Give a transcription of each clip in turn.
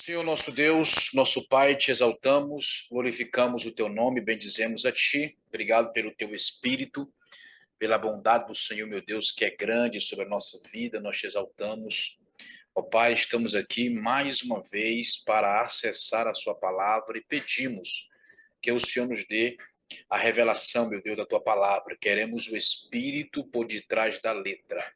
Senhor nosso Deus, nosso Pai, te exaltamos, glorificamos o teu nome, bendizemos a ti. Obrigado pelo teu Espírito, pela bondade do Senhor, meu Deus, que é grande sobre a nossa vida, nós te exaltamos. Ó Pai, estamos aqui mais uma vez para acessar a sua palavra e pedimos que o Senhor nos dê a revelação, meu Deus, da tua palavra. Queremos o Espírito por detrás da letra.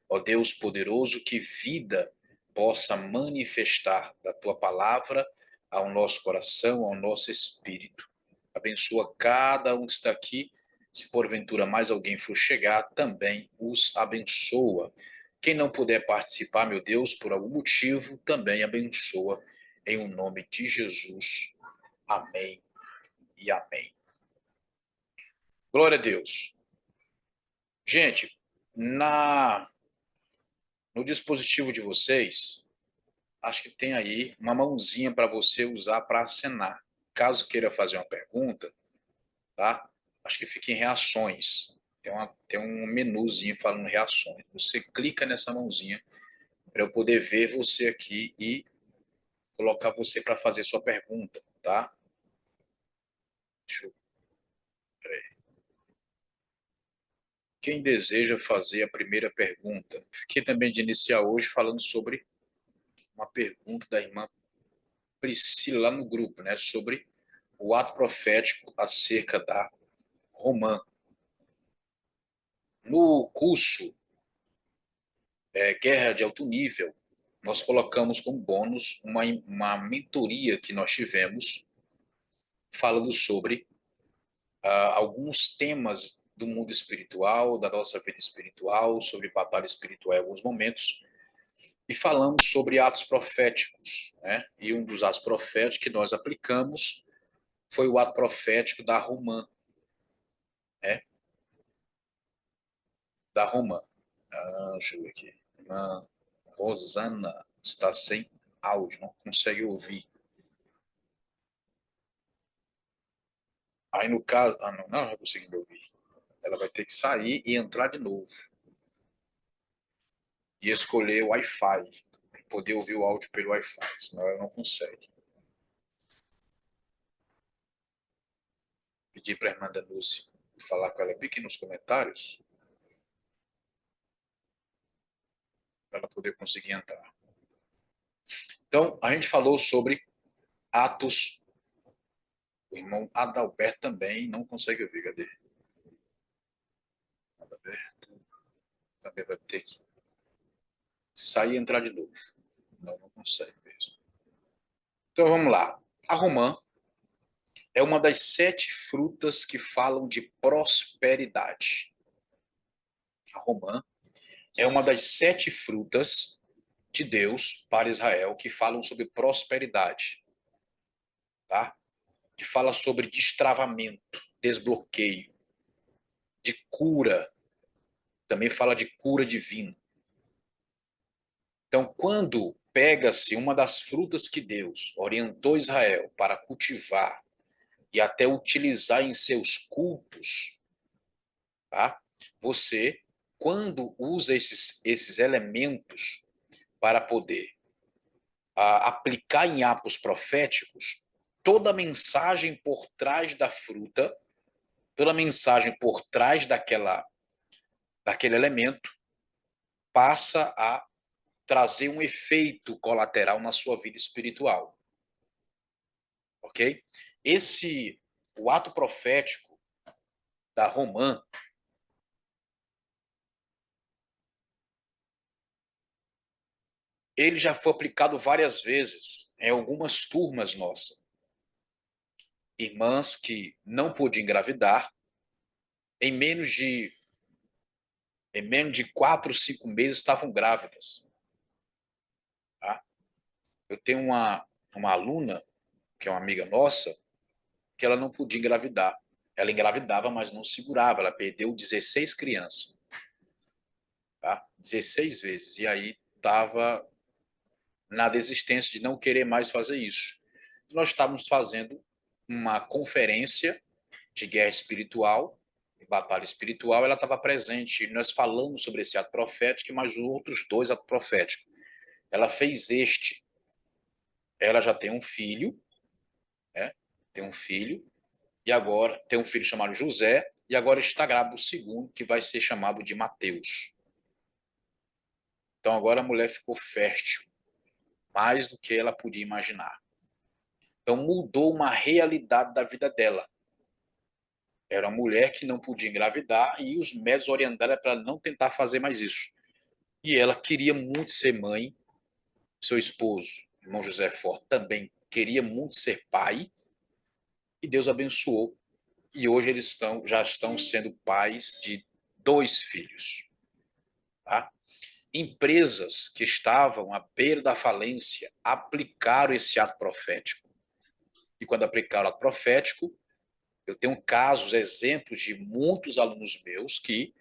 Ó Deus poderoso, que vida possa manifestar da tua palavra ao nosso coração, ao nosso espírito. Abençoa cada um que está aqui. Se porventura mais alguém for chegar, também os abençoa. Quem não puder participar, meu Deus, por algum motivo, também abençoa. Em o nome de Jesus. Amém e amém. Glória a Deus. Gente, no dispositivo de vocês, acho que tem aí uma mãozinha para você usar para acenar. Caso queira fazer uma pergunta, tá? Acho que fica em reações. Tem um menuzinho falando reações. Você clica nessa mãozinha para eu poder ver você aqui e colocar você para fazer sua pergunta, tá? Deixa eu... Quem deseja fazer a primeira pergunta? Fiquei também de iniciar hoje falando sobre uma pergunta da irmã Priscila lá no grupo, né? Sobre o ato profético acerca da romã. No curso Guerra de Alto Nível, nós colocamos como bônus uma mentoria que nós tivemos falando sobre alguns temas do mundo espiritual, da nossa vida espiritual, sobre batalha espiritual em alguns momentos, e falamos sobre atos proféticos, né? E um dos atos proféticos que nós aplicamos foi o ato profético da romã, né? Da romã. Deixa eu ver aqui. Rosana está sem áudio, não consegue ouvir. Aí no caso, não vai conseguir me ouvir. Ela vai ter que sair e entrar de novo. E escolher o Wi-Fi, para poder ouvir o áudio pelo Wi-Fi, senão ela não consegue. Pedir para a irmã Danúcia falar com ela bem aqui nos comentários, para ela poder conseguir entrar. Então, a gente falou sobre Atos. O irmão Adalberto também não consegue ouvir. Cadê? Adalberto também vai ter que sair e entrar de novo. Não consegue mesmo. Então vamos lá. A romã é uma das 7 frutas que falam de prosperidade. A romã é uma das 7 frutas de Deus para Israel que falam sobre prosperidade, tá? Que fala sobre destravamento, desbloqueio, de cura. Também fala de cura divina. Então, quando pega-se uma das frutas que Deus orientou Israel para cultivar e até utilizar em seus cultos, tá? Você, quando usa esses elementos para poder aplicar em atos proféticos, toda a mensagem por trás da fruta, toda a mensagem por trás daquele elemento, passa a trazer um efeito colateral na sua vida espiritual. Ok? O ato profético da romã, ele já foi aplicado várias vezes em algumas turmas nossas. Irmãs que não podiam engravidar, em menos de 4 ou 5 meses estavam grávidas. Tá? Eu tenho uma aluna, que é uma amiga nossa, que ela não podia engravidar. Ela engravidava, mas não segurava. Ela perdeu 16 crianças. Tá? 16 vezes. E aí estava na desistência de não querer mais fazer isso. Nós estávamos fazendo uma conferência de guerra espiritual, de batalha espiritual, ela estava presente. Nós falamos sobre esse ato profético e mais outros 2 atos proféticos. Ela fez este. ela já tem um filho, né? Tem um filho, e agora tem um filho chamado José, e agora está grávida do segundo, que vai ser chamado de Mateus. Então agora a mulher ficou fértil, mais do que ela podia imaginar. Então mudou uma realidade da vida dela. Era uma mulher que não podia engravidar e os médicos orientaram para ela não tentar fazer mais isso. E ela queria muito ser mãe, seu esposo, irmão José Forte, também queria muito ser pai, e Deus abençoou. E hoje eles já estão sendo pais de 2 filhos. Tá? Empresas que estavam à beira da falência aplicaram esse ato profético. E quando aplicaram o ato profético, eu tenho casos, exemplos de muitos alunos meus que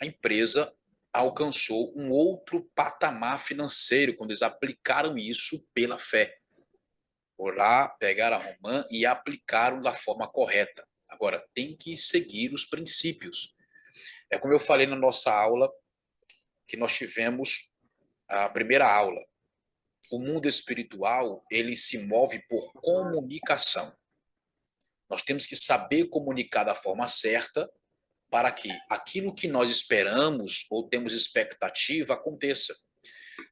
a empresa alcançou um outro patamar financeiro quando eles aplicaram isso pela fé. Por lá, pegaram a romã e aplicaram da forma correta. Agora, tem que seguir os princípios. É como eu falei na nossa aula, que nós tivemos a primeira aula. O mundo espiritual, ele se move por comunicação. Nós temos que saber comunicar da forma certa para que aquilo que nós esperamos ou temos expectativa aconteça.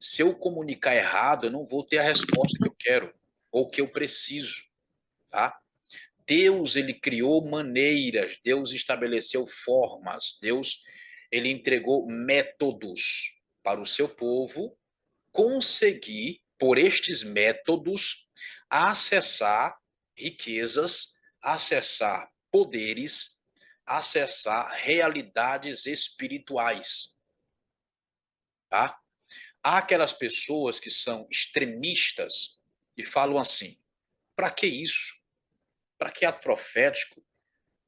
Se eu comunicar errado, eu não vou ter a resposta que eu quero ou que eu preciso, tá? Deus, ele criou maneiras, Deus estabeleceu formas, Deus, ele entregou métodos para o seu povo conseguir, por estes métodos, acessar riquezas, acessar poderes, acessar realidades espirituais, tá? Há aquelas pessoas que são extremistas e falam assim: para que isso? Para que ato profético?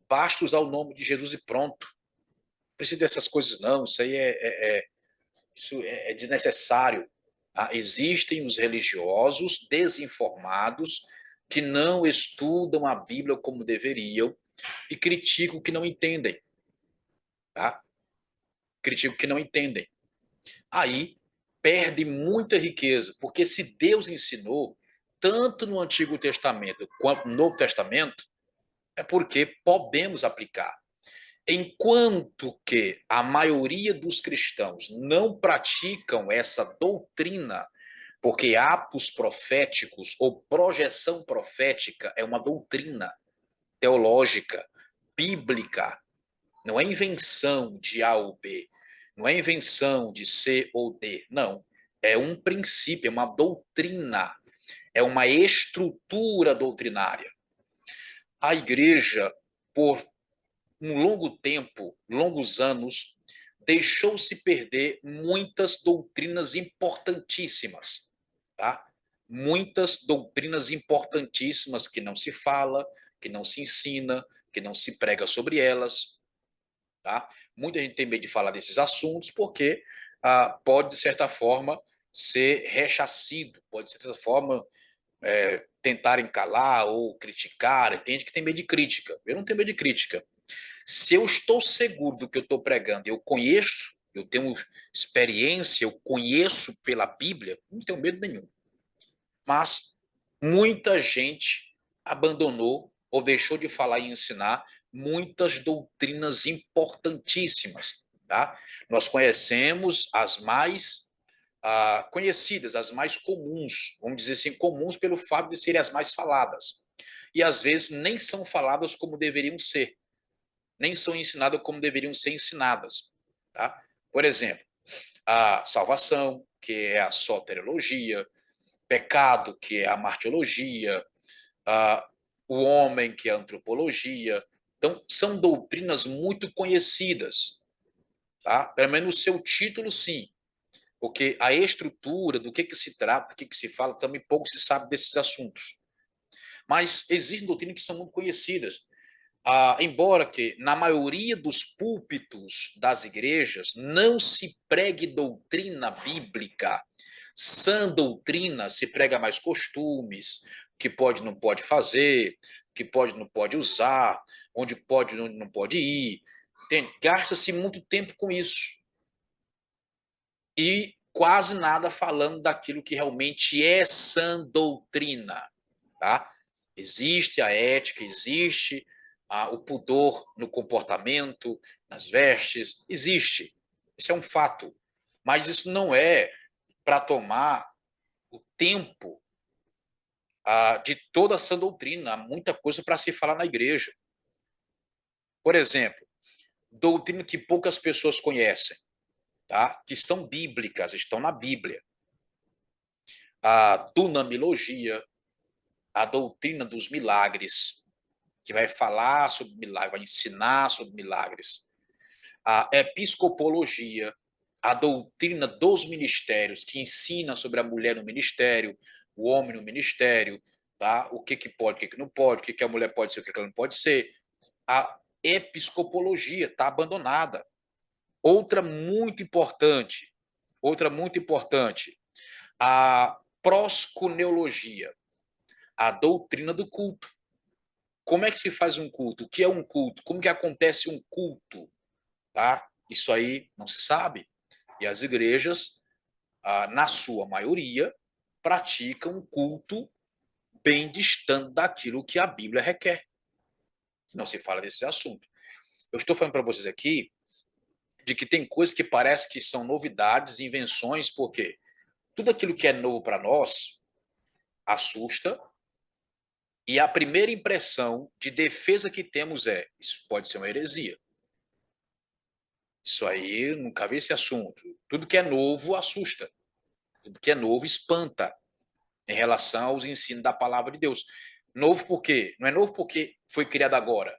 Basta usar o nome de Jesus e pronto. Não precisa dessas coisas, não. Isso aí é desnecessário. Tá? Existem os religiosos desinformados que não estudam a Bíblia como deveriam e criticam o que não entendem. Tá? Criticam o que não entendem. Aí perde muita riqueza, porque se Deus ensinou, tanto no Antigo Testamento quanto no Novo Testamento, é porque podemos aplicar. Enquanto que a maioria dos cristãos não praticam essa doutrina, porque atos proféticos ou projeção profética é uma doutrina teológica, bíblica, não é invenção de A ou B, não é invenção de C ou D, não. É um princípio, é uma doutrina, é uma estrutura doutrinária. A igreja, por um longo tempo, longos anos, deixou-se perder muitas doutrinas importantíssimas, tá? Muitas doutrinas importantíssimas que não se fala, que não se ensina, que não se prega sobre elas, tá? Muita gente tem medo de falar desses assuntos porque pode, de certa forma, ser rechaçado, pode, de certa forma, tentarem calar ou criticar. Tem gente que tem medo de crítica. Eu não tenho medo de crítica. Se eu estou seguro do que eu estou pregando, eu conheço, eu tenho experiência, eu conheço pela Bíblia, não tenho medo nenhum. Mas muita gente abandonou ou deixou de falar e ensinar muitas doutrinas importantíssimas. Tá? Nós conhecemos as mais conhecidas, as mais comuns, vamos dizer assim, comuns pelo fato de serem as mais faladas. E às vezes nem são faladas como deveriam ser, nem são ensinadas como deveriam ser ensinadas. Tá? Por exemplo, a salvação, que é a soteriologia, pecado, que é a martiologia, a, o homem, que é a antropologia. Então, são doutrinas muito conhecidas. Tá? Pelo menos o seu título, sim. Porque a estrutura, do que se trata, do que se fala, também pouco se sabe desses assuntos. Mas existem doutrinas que são muito conhecidas. Embora que na maioria dos púlpitos das igrejas não se pregue doutrina bíblica, sã doutrina se prega mais costumes, que pode não pode fazer, que pode não pode usar, onde pode não pode ir. Gasta-se muito tempo com isso. E quase nada falando daquilo que realmente é sã doutrina, tá? Existe a ética, existe o pudor no comportamento, nas vestes, existe. Isso é um fato. Mas isso não é para tomar o tempo de toda a sã doutrina. Há muita coisa para se falar na igreja. Por exemplo, doutrina que poucas pessoas conhecem, tá? Que são bíblicas, estão na Bíblia. A dunamilogia, a doutrina dos milagres, que vai falar sobre milagres, vai ensinar sobre milagres. A episcopologia, a doutrina dos ministérios, que ensina sobre a mulher no ministério, o homem no ministério, tá? O que pode, o que não pode, o que a mulher pode ser, o que ela não pode ser. A episcopologia está abandonada. Outra muito importante, a proscuneologia, a doutrina do culto. Como é que se faz um culto? O que é um culto? Como que acontece um culto? Tá? Isso aí não se sabe. E as igrejas, na sua maioria, praticam um culto bem distante daquilo que a Bíblia requer. Não se fala desse assunto. Eu estou falando para vocês aqui de que tem coisas que parece que são novidades, invenções, porque tudo aquilo que é novo para nós assusta, e a primeira impressão de defesa que temos é: isso pode ser uma heresia. Isso aí, nunca vi esse assunto. Tudo que é novo assusta. Tudo que é novo espanta em relação aos ensinos da palavra de Deus. Novo por quê? Não é novo porque foi criado agora.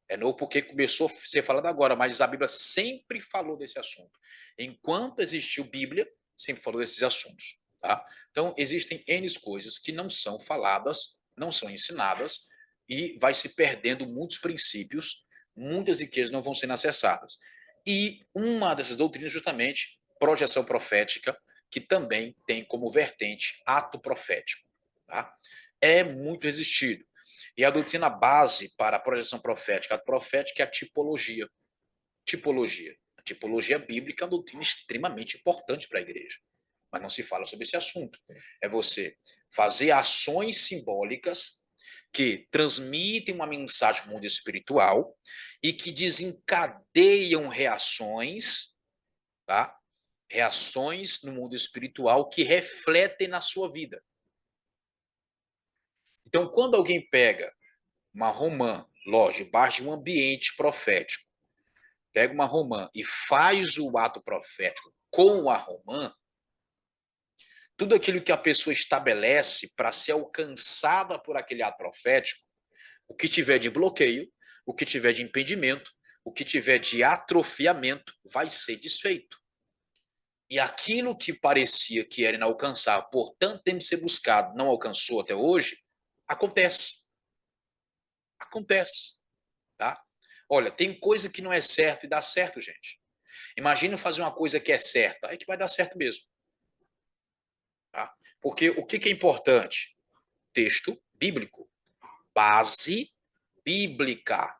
É novo porque começou a ser falado agora, mas a Bíblia sempre falou desse assunto. Enquanto existiu Bíblia, sempre falou desses assuntos. Tá? Então, existem N coisas que não são faladas, não são ensinadas, e vai se perdendo muitos princípios, muitas riquezas não vão sendo acessadas. E uma dessas doutrinas, justamente, projeção profética, que também tem como vertente ato profético. Tá? É muito resistido. E a doutrina base para a projeção profética, ato profético, é a tipologia. Tipologia. A tipologia bíblica é uma doutrina extremamente importante para a igreja, mas não se fala sobre esse assunto. É você fazer ações simbólicas que transmitem uma mensagem no mundo espiritual e que desencadeiam reações, tá? Reações no mundo espiritual que refletem na sua vida. Então, quando alguém pega uma romã, lógico, debaixo de um ambiente profético, pega uma romã e faz o ato profético com a romã, tudo aquilo que a pessoa estabelece para ser alcançada por aquele ato profético, o que tiver de bloqueio, o que tiver de impedimento, o que tiver de atrofiamento, vai ser desfeito. E aquilo que parecia que era inalcançável, por tanto tempo de ser buscado, não alcançou até hoje, acontece. Acontece, tá? Olha, tem coisa que não é certo e dá certo, gente. Imagina fazer uma coisa que é certa, aí que vai dar certo mesmo. Tá? Porque o que é importante? Texto bíblico. Base bíblica.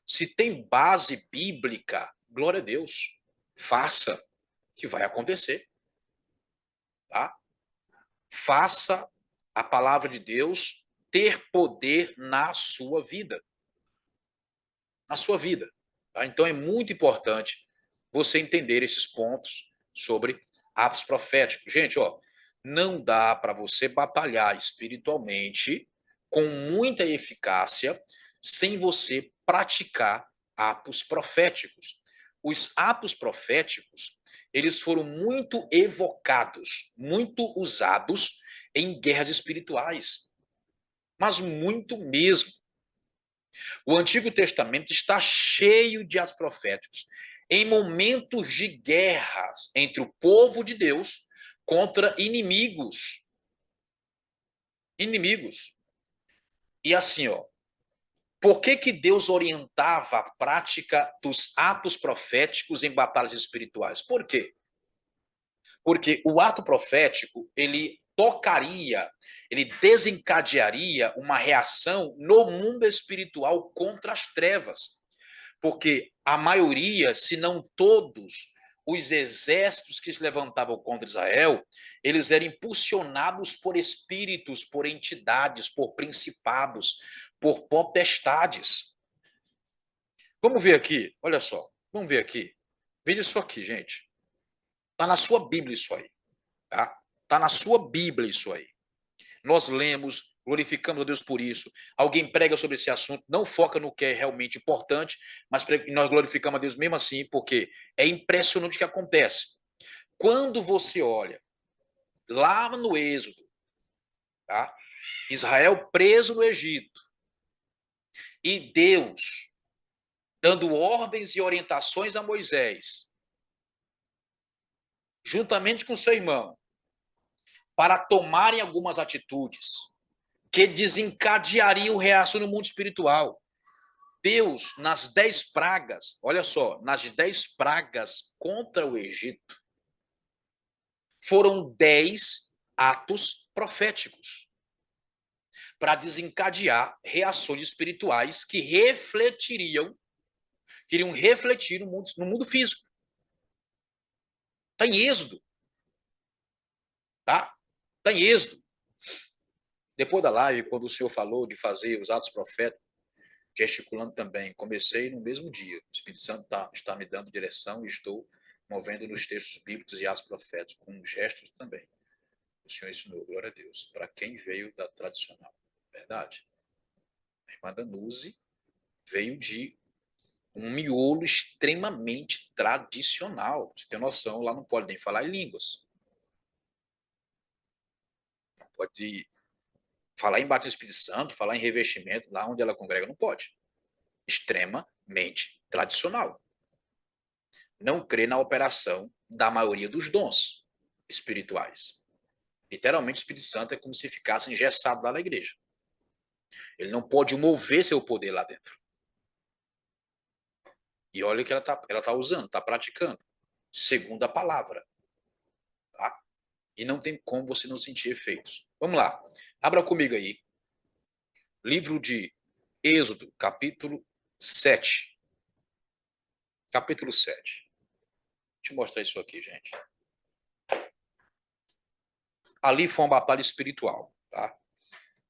Se tem base bíblica, glória a Deus. Faça, que vai acontecer. Tá? Faça a palavra de Deus ter poder na sua vida. Na sua vida. Tá? Então é muito importante você entender esses pontos sobre atos proféticos. Gente, ó, não dá para você batalhar espiritualmente com muita eficácia sem você praticar atos proféticos. Os atos proféticos, eles foram muito evocados, muito usados em guerras espirituais, mas muito mesmo. O Antigo Testamento está cheio de atos proféticos em momentos de guerras entre o povo de Deus contra inimigos. Inimigos. E assim, ó, por que Deus orientava a prática dos atos proféticos em batalhas espirituais? Por quê? Porque o ato profético, ele tocaria, ele desencadearia uma reação no mundo espiritual contra as trevas. Porque a maioria, se não todos, os exércitos que se levantavam contra Israel, eles eram impulsionados por espíritos, por entidades, por principados, por potestades. Vamos ver aqui, olha só, vamos ver aqui. Veja isso aqui, gente. Está na sua Bíblia isso aí, tá? Está na sua Bíblia isso aí. Nós lemos, glorificamos a Deus por isso. Alguém prega sobre esse assunto, não foca no que é realmente importante, mas nós glorificamos a Deus mesmo assim, porque é impressionante o que acontece. Quando você olha lá no Êxodo, tá? Israel preso no Egito, e Deus dando ordens e orientações a Moisés, juntamente com seu irmão, para tomarem algumas atitudes que desencadeariam reação no mundo espiritual. Deus, nas 10 pragas, olha só, nas 10 pragas contra o Egito, foram 10 atos proféticos para desencadear reações espirituais que queriam refletir no mundo físico. Está em Êxodo, tá? Está em Êxodo. Depois da live, quando o senhor falou de fazer os atos proféticos, gesticulando também, comecei no mesmo dia. O Espírito Santo está me dando direção e estou movendo nos textos bíblicos e atos proféticos, com gestos também. O senhor ensinou, glória a Deus, para quem veio da tradicional. Verdade. A irmã Danuse veio de um miolo extremamente tradicional. Você tem noção, lá não pode nem falar em línguas. Não pode falar em batismo do Espírito Santo, falar em revestimento, lá onde ela congrega, não pode. Extremamente tradicional. Não crê na operação da maioria dos dons espirituais. Literalmente, o Espírito Santo é como se ficasse engessado lá na igreja. Ele não pode mover seu poder lá dentro. E olha o que ela tá usando, está praticando, segundo a palavra. Tá? E não tem como você não sentir efeitos. Vamos lá. Abra comigo aí. Livro de Êxodo, capítulo 7. Capítulo 7. Deixa eu mostrar isso aqui, gente. Ali foi uma batalha espiritual. Tá?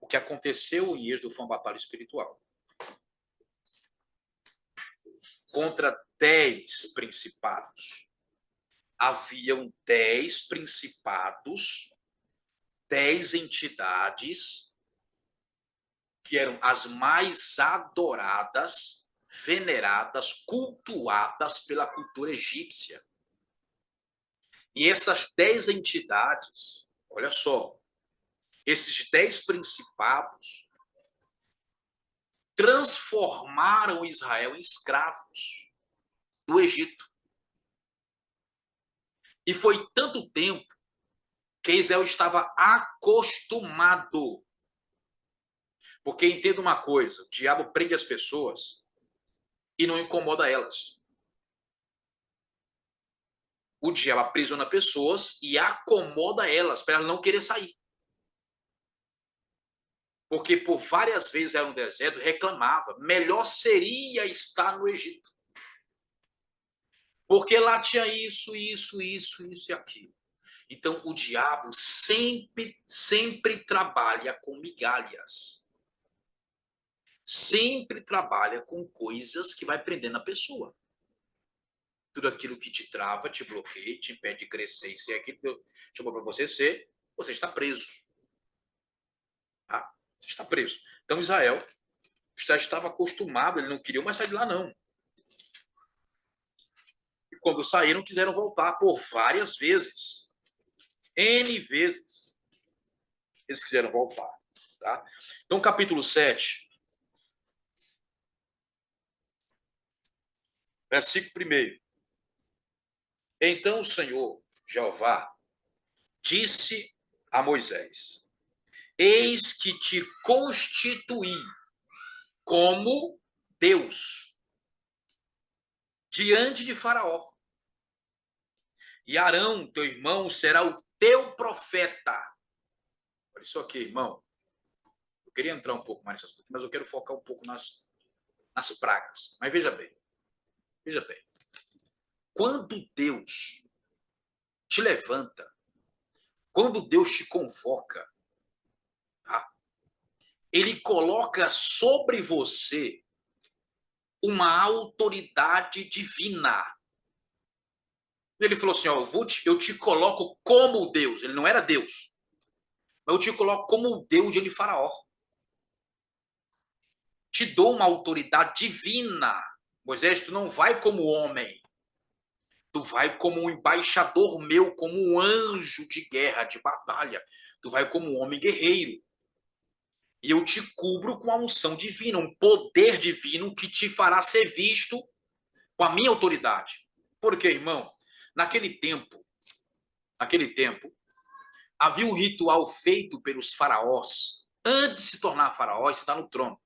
O que aconteceu em Êxodo foi uma batalha espiritual. Contra 10 principados. Haviam 10 principados, 10 entidades que eram as mais adoradas, veneradas, cultuadas pela cultura egípcia. E essas 10 entidades, olha só, esses 10 principados transformaram Israel em escravos do Egito. E foi tanto tempo que Israel estava acostumado. Porque entenda uma coisa, o diabo prende as pessoas e não incomoda elas. O diabo aprisiona pessoas e acomoda elas para elas não querer sair. Porque por várias vezes era no deserto, reclamava, melhor seria estar no Egito. Porque lá tinha isso e aquilo. Então o diabo sempre trabalha com migalhas. Sempre trabalha com coisas que vai prendendo a pessoa. Tudo aquilo que te trava, te bloqueia, te impede de crescer e ser aquilo que eu chamou para você ser, você está preso. Tá? Você está preso. Então Israel já estava acostumado, ele não queria mais sair de lá, não. E quando saíram, quiseram voltar por várias vezes. N vezes. Eles quiseram voltar. Tá? Então, capítulo 7, versículo 1. Então o Senhor, Jeová, disse a Moisés: Eis que te constituí como Deus diante de Faraó. E Arão, teu irmão, será o teu profeta. Olha isso aqui, irmão. Eu queria entrar um pouco mais nesse assunto, mas eu quero focar um pouco nas pragas. Mas veja bem. Veja bem. quando Deus te levanta, quando Deus te convoca, tá? Ele coloca sobre você uma autoridade divina. Ele falou assim, ó, eu te coloco como Deus. Ele não era Deus, mas eu te coloco como o Deus de Faraó. Te dou uma autoridade divina. Moisés, tu não vai como homem. Tu vai como um embaixador meu, como um anjo de guerra, de batalha. Tu vai como um homem guerreiro. E eu te cubro com a unção divina, um poder divino que te fará ser visto com a minha autoridade. Porque, irmão, naquele tempo, havia um ritual feito pelos faraós, antes de se tornar faraó e se dar no trono.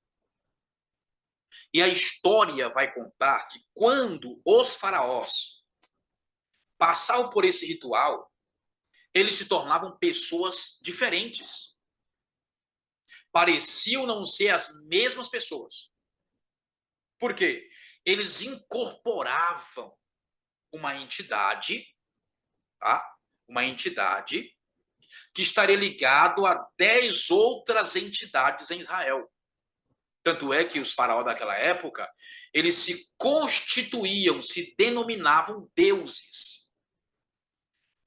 E a história vai contar que quando os faraós passavam por esse ritual, eles se tornavam pessoas diferentes. Pareciam não ser as mesmas pessoas. Por quê? Eles incorporavam uma entidade, tá? Uma entidade que estaria ligado a 10 outras entidades em Israel. Tanto é que os faraós daquela época, eles se constituíam, se denominavam deuses.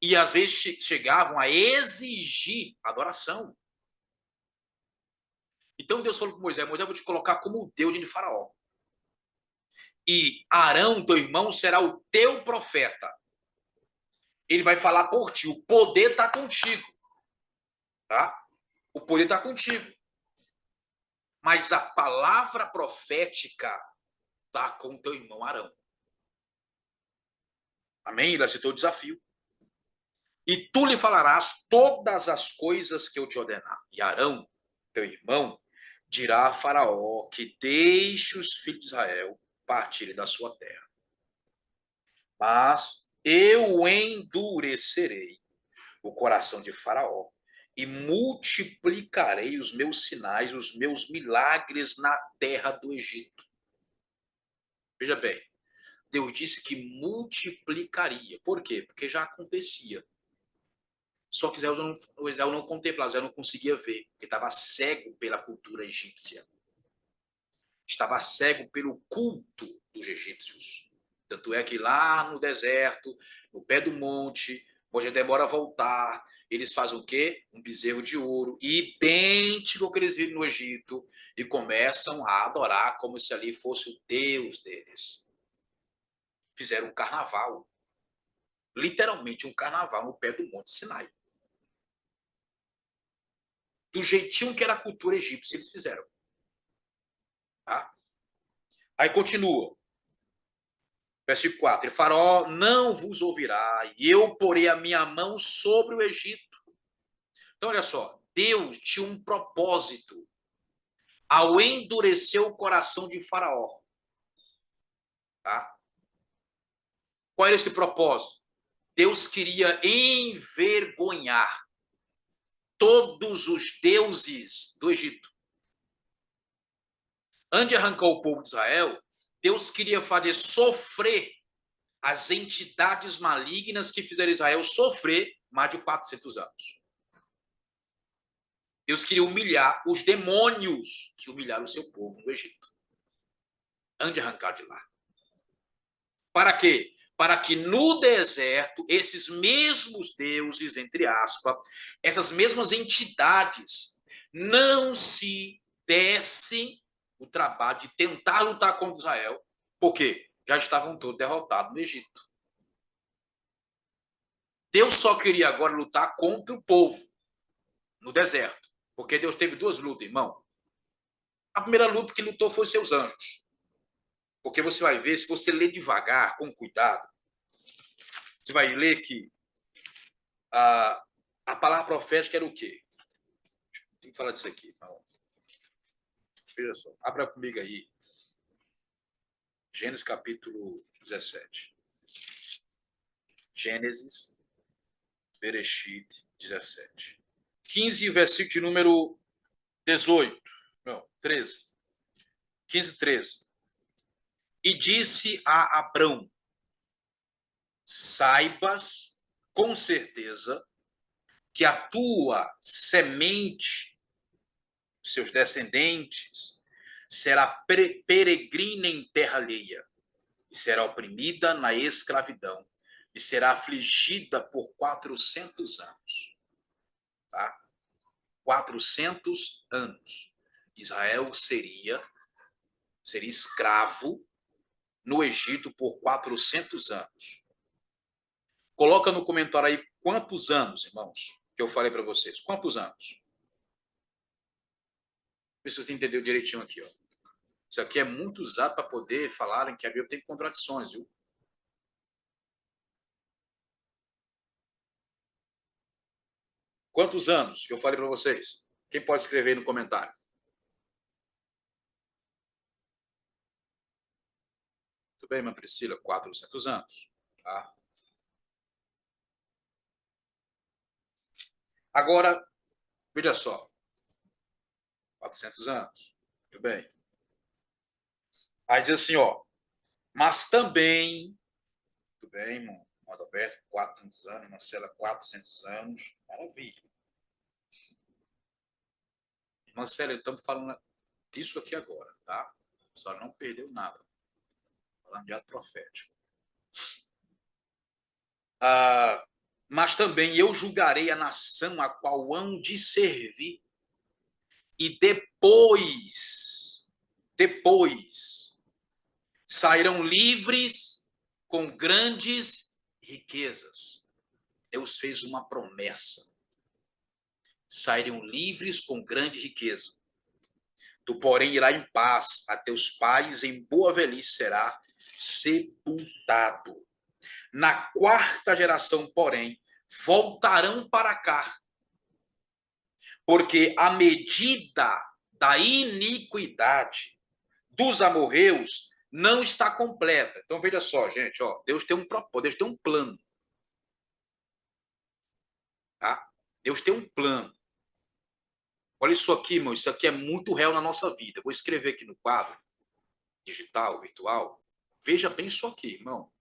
E às vezes chegavam a exigir adoração. Então Deus falou para Moisés, Moisés, eu vou te colocar como o Deus de Faraó. E Arão, teu irmão, será o teu profeta. Ele vai falar por ti, o poder está contigo. Tá? O poder está contigo. Mas a palavra profética está com o teu irmão Arão. Amém? Ele aceitou o desafio. E tu lhe falarás todas as coisas que eu te ordenar. E Arão, teu irmão, dirá a Faraó que deixe os filhos de Israel partirem da sua terra. Mas eu endurecerei o coração de Faraó e multiplicarei os meus sinais, os meus milagres na terra do Egito. Veja bem, Deus disse que multiplicaria. Por quê? Porque já acontecia. Só que o Israel não contemplava, Israel não conseguia ver, porque estava cego pela cultura egípcia. Estava cego pelo culto dos egípcios. Tanto é que lá no deserto, no pé do monte, Moisés demora a voltar, eles fazem o quê? Um bezerro de ouro, idêntico ao que eles viram no Egito, e começam a adorar como se ali fosse o Deus deles. Fizeram um carnaval. Literalmente um carnaval no pé do Monte Sinai. Do jeitinho que era a cultura egípcia, eles fizeram. Tá? Aí continua. Versículo 4. E Faraó não vos ouvirá, e eu porei a minha mão sobre o Egito. Então, olha só. Deus tinha um propósito ao endurecer o coração de Faraó. Tá? Qual era esse propósito? Deus queria envergonhar todos os deuses do Egito. Antes de arrancar o povo de Israel, Deus queria fazer sofrer as entidades malignas que fizeram Israel sofrer mais de 400 anos. Deus queria humilhar os demônios que humilharam o seu povo no Egito. Antes de arrancar de lá. Para quê? Para que no deserto, esses mesmos deuses, entre aspas, essas mesmas entidades, não se dessem o trabalho de tentar lutar contra Israel. Por quê? Já estavam todos derrotados no Egito. Deus só queria agora lutar contra o povo no deserto. Porque Deus teve duas lutas, irmão. A primeira luta que lutou foi seus anjos. Porque você vai ver, se você ler devagar, com cuidado, você vai ler que a palavra profética era o quê? Tem que falar disso aqui. Irmão. Veja só, abra comigo aí. Gênesis capítulo 17. Gênesis, Bereshit 17. 15, versículo de número 18. Não, 13. 15, 13. E disse a Abrão: saibas com certeza que a tua semente, seus descendentes, será peregrina em terra alheia, e será oprimida na escravidão, e será afligida por 400 anos. Tá? 400 anos. Israel seria escravo no Egito por 400 anos. Coloca no comentário aí quantos anos, irmãos, que eu falei para vocês. Quantos anos? Vê se você entendeu direitinho aqui. Ó. Isso aqui é muito usado para poder falarem que a Bíblia tem contradições, viu? Quantos anos que eu falei para vocês? Quem pode escrever aí no comentário? Tudo bem, irmã Priscila? 400 anos. Tá? Agora, veja só. 400 anos. Tudo bem. Aí diz assim, ó. Mas também, tudo bem, irmão? Adalberto, 400 anos. Marcela, 400 anos. Maravilha. Marcela, estamos falando disso aqui agora, tá? Só não perdeu nada. Falando de ato profético. Mas também eu julgarei a nação a qual hão de servir, e depois, sairão livres com grandes riquezas. Deus fez uma promessa. Sairão livres com grande riqueza. Tu, porém, irá em paz a teus pais, em boa velhice será sepultado. Na quarta geração, porém, voltarão para cá, porque a medida da iniquidade dos amorreus não está completa. Então veja só, gente, ó, Deus tem um propósito, Deus tem um plano. Tá? Deus tem um plano. Olha isso aqui, irmão, isso aqui é muito real na nossa vida. Eu vou escrever aqui no quadro digital, virtual. Veja bem isso aqui, irmão.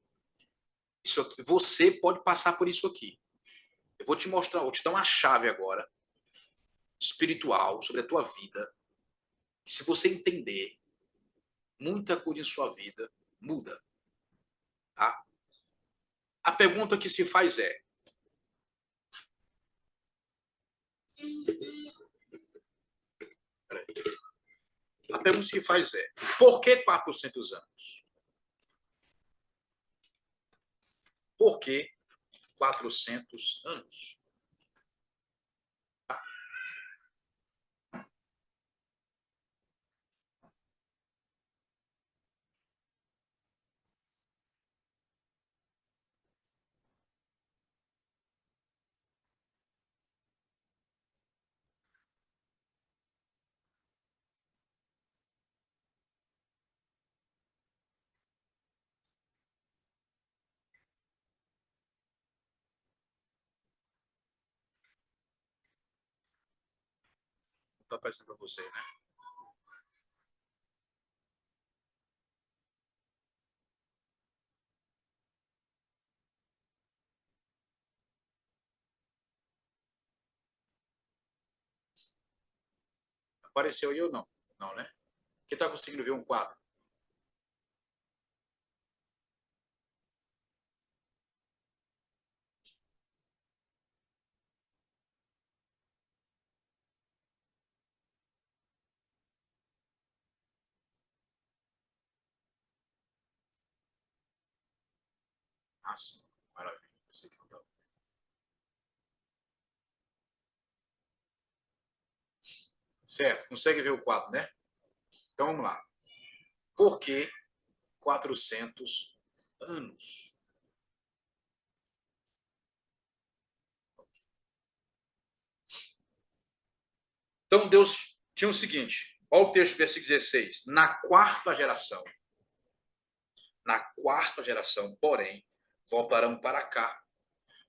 Isso aqui, você pode passar por isso aqui. Eu vou te mostrar, vou te dar uma chave agora espiritual sobre a tua vida. E se você entender, muita coisa em sua vida muda. Tá? A pergunta que se faz é: a pergunta que se faz é: por que 400 anos? Por que 400 anos? Tá? Não está aparecendo para você, né? Apareceu aí ou não? Não, né? Quem está conseguindo ver um quadro? Ah, sim. Maravilha. Você que não tá. Certo. Consegue ver o quadro, né? Então vamos lá. Por que 400 anos? Então Deus tinha o seguinte. Olha o texto, versículo 16. Na quarta geração, porém, voltarão para cá,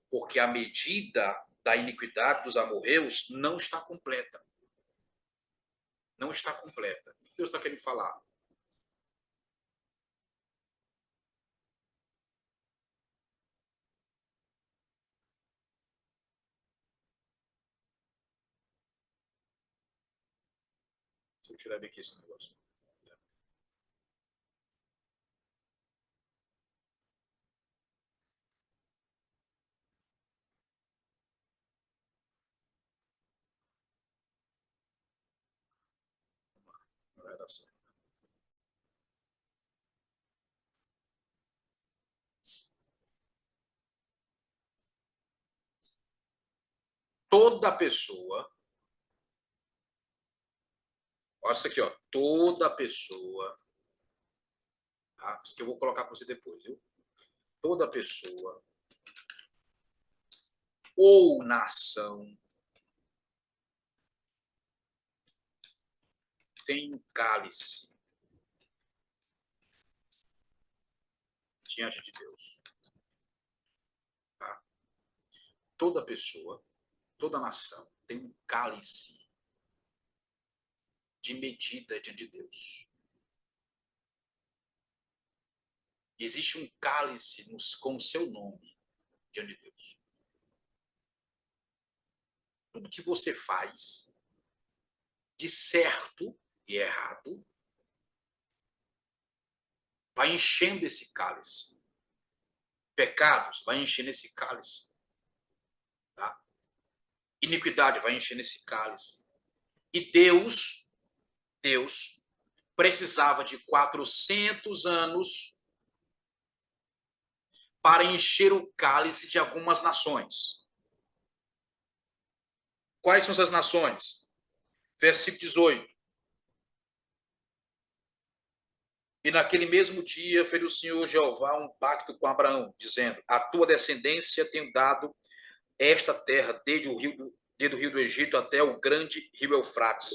porque a medida da iniquidade dos amorreus não está completa. Não está completa. O que Deus está querendo falar? Deixa eu tirar bem aqui esse negócio. Não vai dar certo. Toda pessoa, olha isso aqui, ó. Toda pessoa, tá? Isso que eu vou colocar para você depois, viu? Toda pessoa ou nação tem um cálice diante de Deus. Tá? Toda pessoa, toda nação tem um cálice de medida diante de Deus. Existe um cálice com o seu nome diante de Deus. Tudo que você faz de certo e errado vai enchendo esse cálice. Pecados vai enchendo esse cálice. Tá? Iniquidade vai enchendo esse cálice. E Deus precisava de 400 anos para encher o cálice de algumas nações. Quais são essas nações? Versículo 18. E naquele mesmo dia fez o Senhor Jeová um pacto com Abraão, dizendo: a tua descendência tenho dado esta terra desde o rio do Egito até o grande rio Eufrates.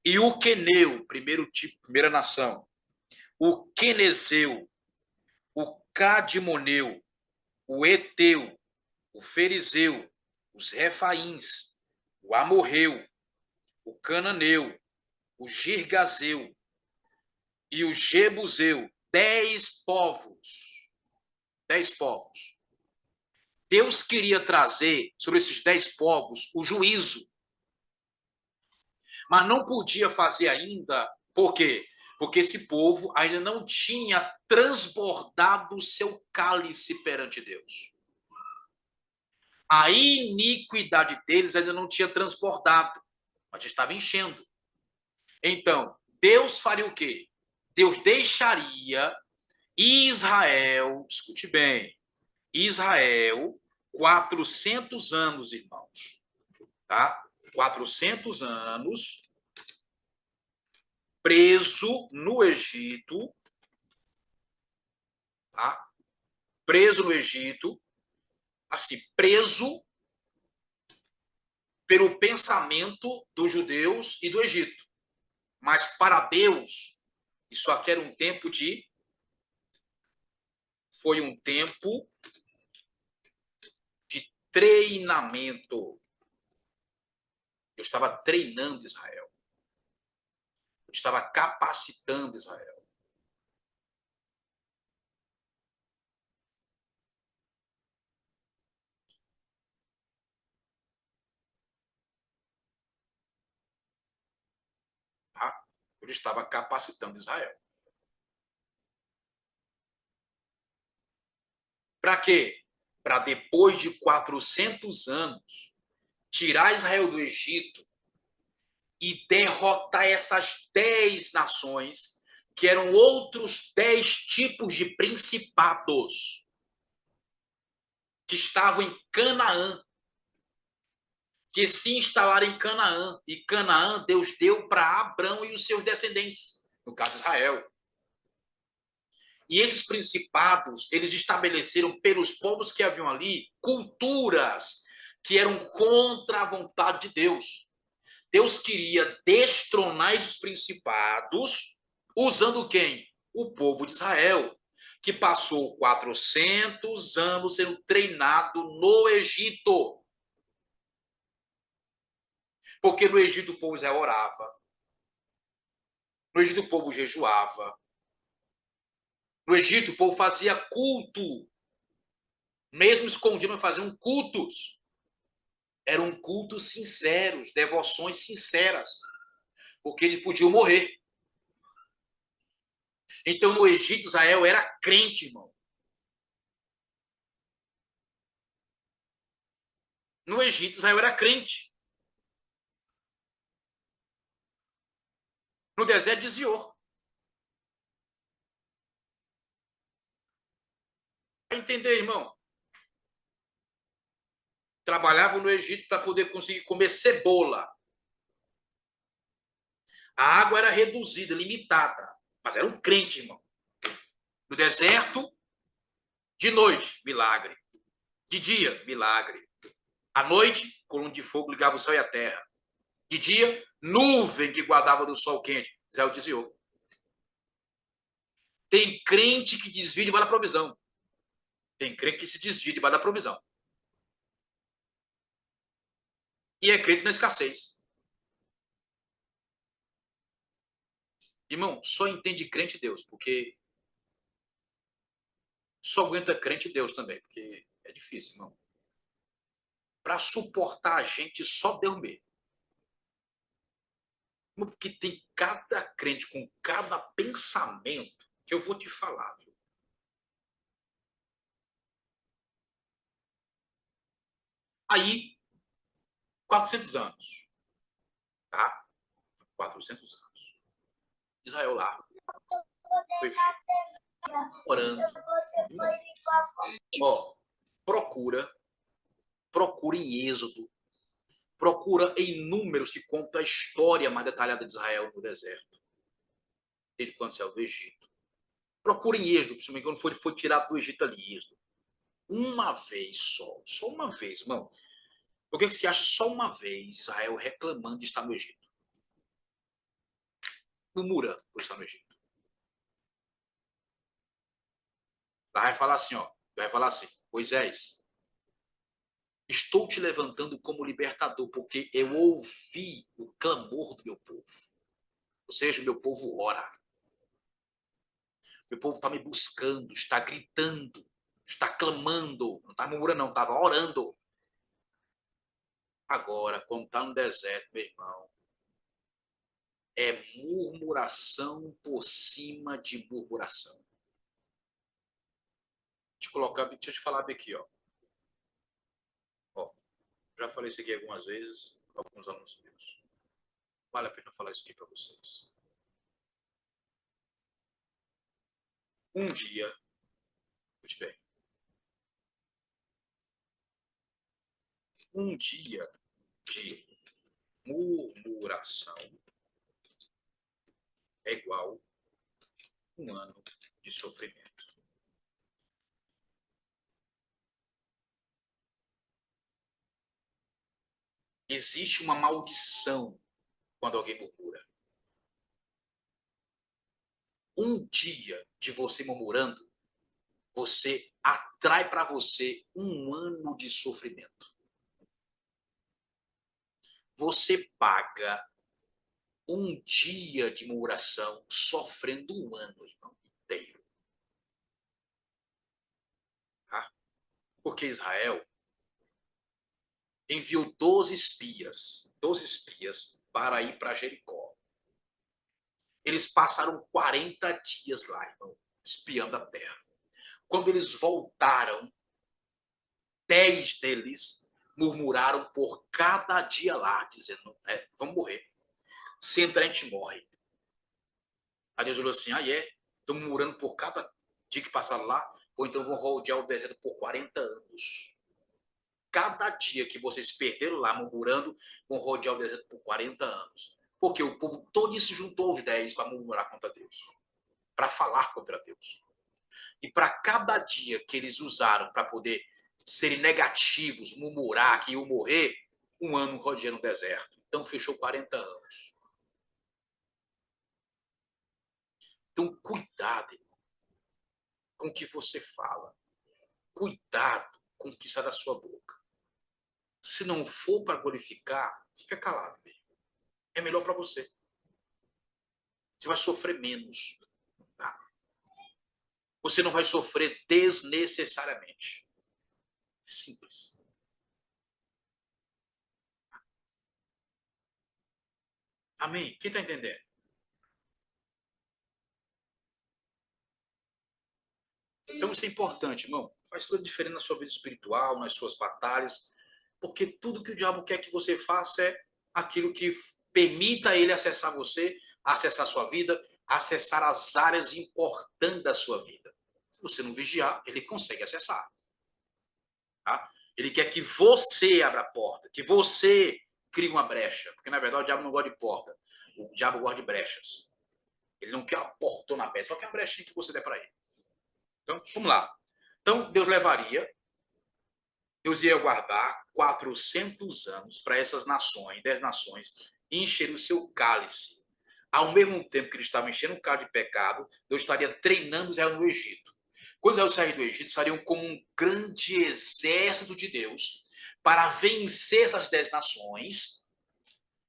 E o queneu, primeira nação, o quenezeu, o cadimoneu, o eteu, o ferizeu, os refaíns, o amorreu, o cananeu, o girgazeu e o jebuseu. 10 povos. 10 povos. Deus queria trazer sobre esses 10 povos o juízo. Mas não podia fazer ainda, por quê? Porque esse povo ainda não tinha transbordado o seu cálice perante Deus. A iniquidade deles ainda não tinha transbordado, mas estava enchendo. Então, Deus faria o quê? Deus deixaria Israel, escute bem, Israel, 400 anos, irmãos, tá? 400 anos preso no Egito, tá? Preso no Egito, assim, preso pelo pensamento dos judeus e do Egito. Mas para Deus, isso aqui era um tempo foi um tempo de treinamento. Eu estava treinando Israel. Eu estava capacitando Israel. Tá? Eu estava capacitando Israel. Para quê? Para depois de 400 anos, tirar Israel do Egito e derrotar essas 10 nações, que eram outros 10 tipos de principados que estavam em Canaã, que se instalaram em Canaã. E Canaã Deus deu para Abrão e os seus descendentes, no caso de Israel. E esses principados, eles estabeleceram pelos povos que haviam ali culturas que eram contra a vontade de Deus. Deus queria destronar esses principados usando quem? O povo de Israel, que passou 400 anos sendo treinado no Egito. Porque no Egito o povo Israel orava, no Egito o povo jejuava, no Egito o povo fazia culto, mesmo escondido, mas faziam cultos. Eram cultos sinceros, devoções sinceras. porque eles podiam morrer. Então, no Egito, Israel era crente, irmão. No Egito, Israel era crente. No deserto, desviou. Vai entender, irmão? Trabalhavam no Egito para poder conseguir comer cebola. A água era reduzida, limitada. Mas era um crente, irmão. No deserto, de noite, milagre. De dia, milagre. À noite, coluna de fogo ligava o céu e a terra. De dia, nuvem que guardava do sol quente. Israel desviou. Tem crente que desvia debaixo da provisão. Tem crente que se desvia debaixo da provisão. E é crente na escassez. Irmão, só entende crente Deus, porque só aguenta crente Deus também, porque é difícil, irmão. Para suportar a gente, só Deus mesmo. Porque tem cada crente com cada pensamento que eu vou te falar. Viu? Aí, 400 anos. Tá? 400 anos. Israel lá, orando. Ó, procura em Êxodo, procura em Números que conta a história mais detalhada de Israel no deserto, desde quando saiu do Egito. Procura em Êxodo, principalmente quando foi tirado do Egito ali, Êxodo. Uma vez só uma vez, irmão. Por que você acha só uma vez Israel reclamando de estar no Egito? Murmurando por estar no Egito. Lá vai falar assim, ó. Vai falar assim, Moisés, estou te levantando como libertador, porque eu ouvi o clamor do meu povo. Ou seja, o meu povo ora. Meu povo está me buscando, está gritando, está clamando. Não está murmurando, não, estava orando. Agora, como está no deserto, meu irmão, é murmuração por cima de murmuração. Deixa eu te falar aqui, ó. Ó, já falei isso aqui algumas vezes, com alguns alunos meus. Vale a pena falar isso aqui para vocês. Um dia, escute bem, um dia de murmuração é igual um ano de sofrimento. Existe uma maldição quando alguém murmura. Um dia de você murmurando, você atrai para você um ano de sofrimento. Você paga um dia de murmuração sofrendo um ano, irmão, inteiro. Tá? Porque Israel enviou 12 espias para ir para Jericó. Eles passaram 40 dias lá, irmão, espiando a terra. Quando eles voltaram, 10 deles murmuraram por cada dia lá, dizendo, vamos morrer. Se entrar, a gente morre. Aí Deus falou assim, estão murmurando por cada dia que passaram lá, ou então vão rodear o deserto por 40 anos. Cada dia que vocês perderam lá murmurando, vão rodear o deserto por 40 anos. Porque o povo todo se juntou aos 10 para murmurar contra Deus, para falar contra Deus. E para cada dia que eles usaram para poder serem negativos, murmurar que iam morrer, um ano rodeando o deserto. Então fechou 40 anos. Então cuidado, irmão, com o que você fala. Cuidado com o que sai da sua boca. Se não for para glorificar, fica calado mesmo. É melhor para você. Você vai sofrer menos. Tá? Você não vai sofrer desnecessariamente. É simples. Amém? Quem está entendendo? Então isso é importante, irmão. Faz toda a diferença na sua vida espiritual, nas suas batalhas, porque tudo que o diabo quer que você faça é aquilo que permita ele acessar você, acessar a sua vida, acessar as áreas importantes da sua vida. Se você não vigiar, ele consegue acessar. Tá? Ele quer que você abra a porta, que você crie uma brecha, porque na verdade o diabo não gosta de porta, o diabo gosta de brechas. Ele não quer uma portona aberta, só quer uma brechinha que você der para ele. Então, vamos lá. Então, Deus ia guardar 400 anos para essas nações, 10 nações, encher o seu cálice. Ao mesmo tempo que ele estava enchendo o cálice de pecado, Deus estaria treinando Israel no Egito. Quando Israel sair do Egito, estariam como um grande exército de Deus para vencer essas 10 nações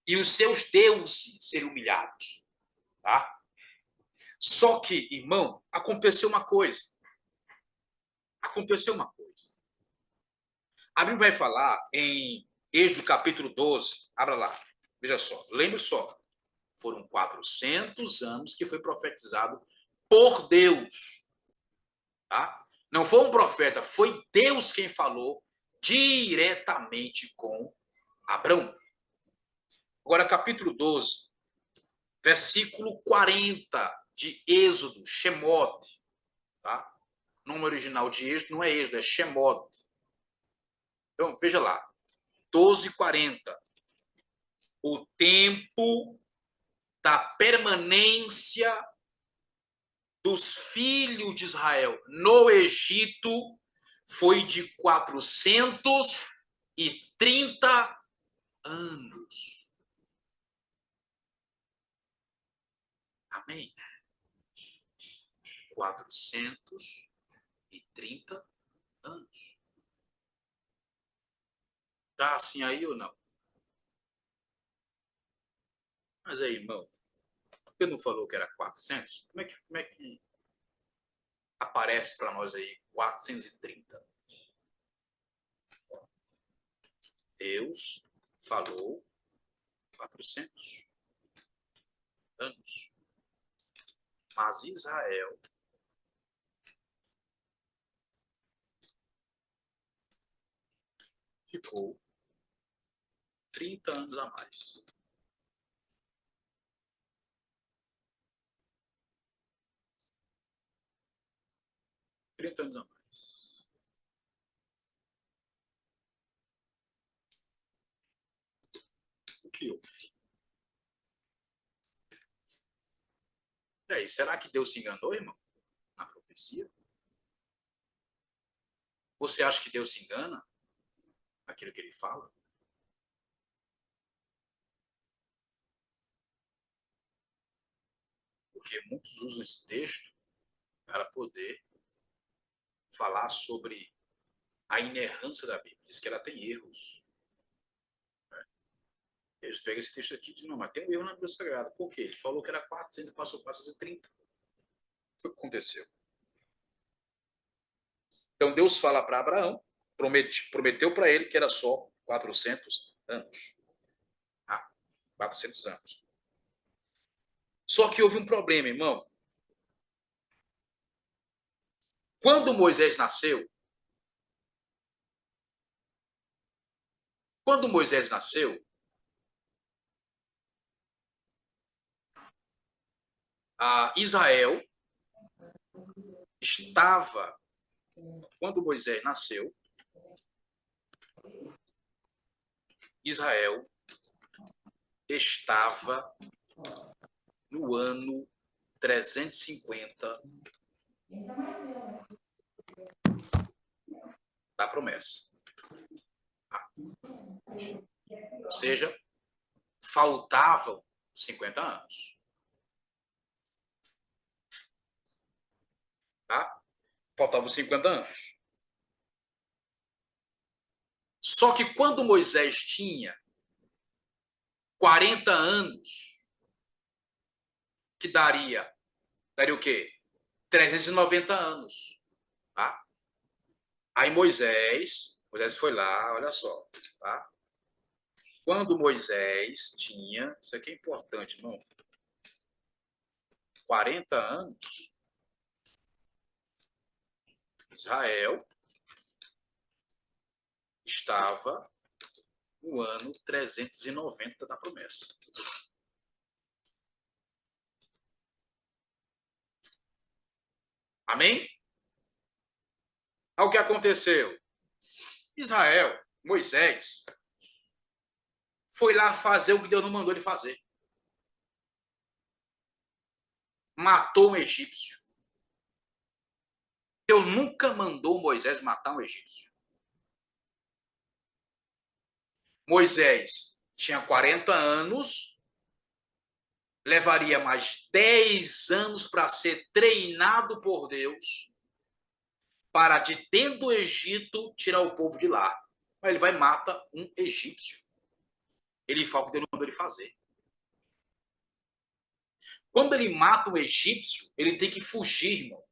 e os seus deuses serem humilhados. Tá? Só que, irmão, aconteceu uma coisa. Aconteceu uma coisa. A Bíblia vai falar em Êxodo capítulo 12. Abra lá. Veja só. Lembre só. Foram 400 anos que foi profetizado por Deus. Tá? Não foi um profeta, foi Deus quem falou diretamente com Abrão. Agora, capítulo 12, versículo 40 de Êxodo, Shemot. Tá? O nome original de Êxodo não é Êxodo, é Shemot. Então, veja lá. 12:40. O tempo da permanência dos filhos de Israel no Egito foi de 430 anos. Amém? 430 anos. Tá assim aí ou não? Mas aí, irmão, por que não falou que era 400? Como é que aparece para nós aí 430? Deus falou 400 anos. Mas Israel ficou 30 anos a mais. 30 anos a mais. O que houve? E aí, será que Deus se enganou, irmão? Na profecia? Você acha que Deus se engana naquilo que ele fala? Porque muitos usam esse texto para poder falar sobre a inerrância da Bíblia. Diz que ela tem erros. Eles pegam esse texto aqui e dizem, não, mas tem um erro na Bíblia Sagrada. Por quê? Ele falou que era 400 e passou 430. Foi o que aconteceu. Então Deus fala para Abraão, prometeu para ele que era só 400 anos. Ah, 400 anos. Só que houve um problema, irmão. Quando Moisés nasceu, quando Moisés nasceu, Israel estava, quando Moisés nasceu, Israel estava no ano 350 da promessa. Ou seja, faltavam 50 anos. Tá? Faltavam 50 anos. Só que quando Moisés tinha 40 anos, que daria o quê? 390 anos. Tá? Aí Moisés foi lá, olha só, tá? Quando Moisés tinha, isso aqui é importante, irmão, 40 anos, Israel estava no ano 390 da promessa. Amém? Olha o que aconteceu. Israel, Moisés, foi lá fazer o que Deus não mandou ele fazer. Matou um egípcio. Deus nunca mandou Moisés matar um egípcio. Moisés tinha 40 anos, levaria mais 10 anos para ser treinado por Deus, para de dentro do Egito tirar o povo de lá. Mas ele vai e mata um egípcio. Ele fala o que Deus não mandou ele fazer. Quando ele mata um egípcio, ele tem que fugir, irmão.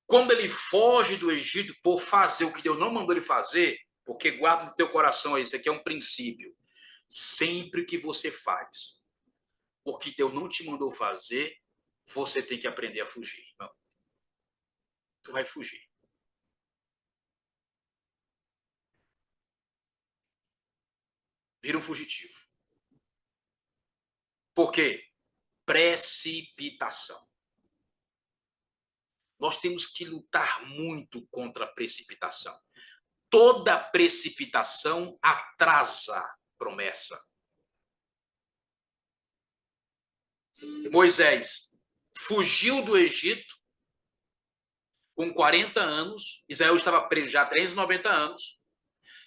Quando ele foge do Egito por fazer o que Deus não mandou ele fazer, porque guarda no teu coração, isso aqui é um princípio. Sempre que você faz o que Deus não te mandou fazer, você tem que aprender a fugir, irmão. Tu vai fugir. Vira um fugitivo. Por quê? Precipitação. Nós temos que lutar muito contra a precipitação. Toda precipitação atrasa a promessa. Moisés fugiu do Egito com 40 anos. Israel estava preso já há 390 anos.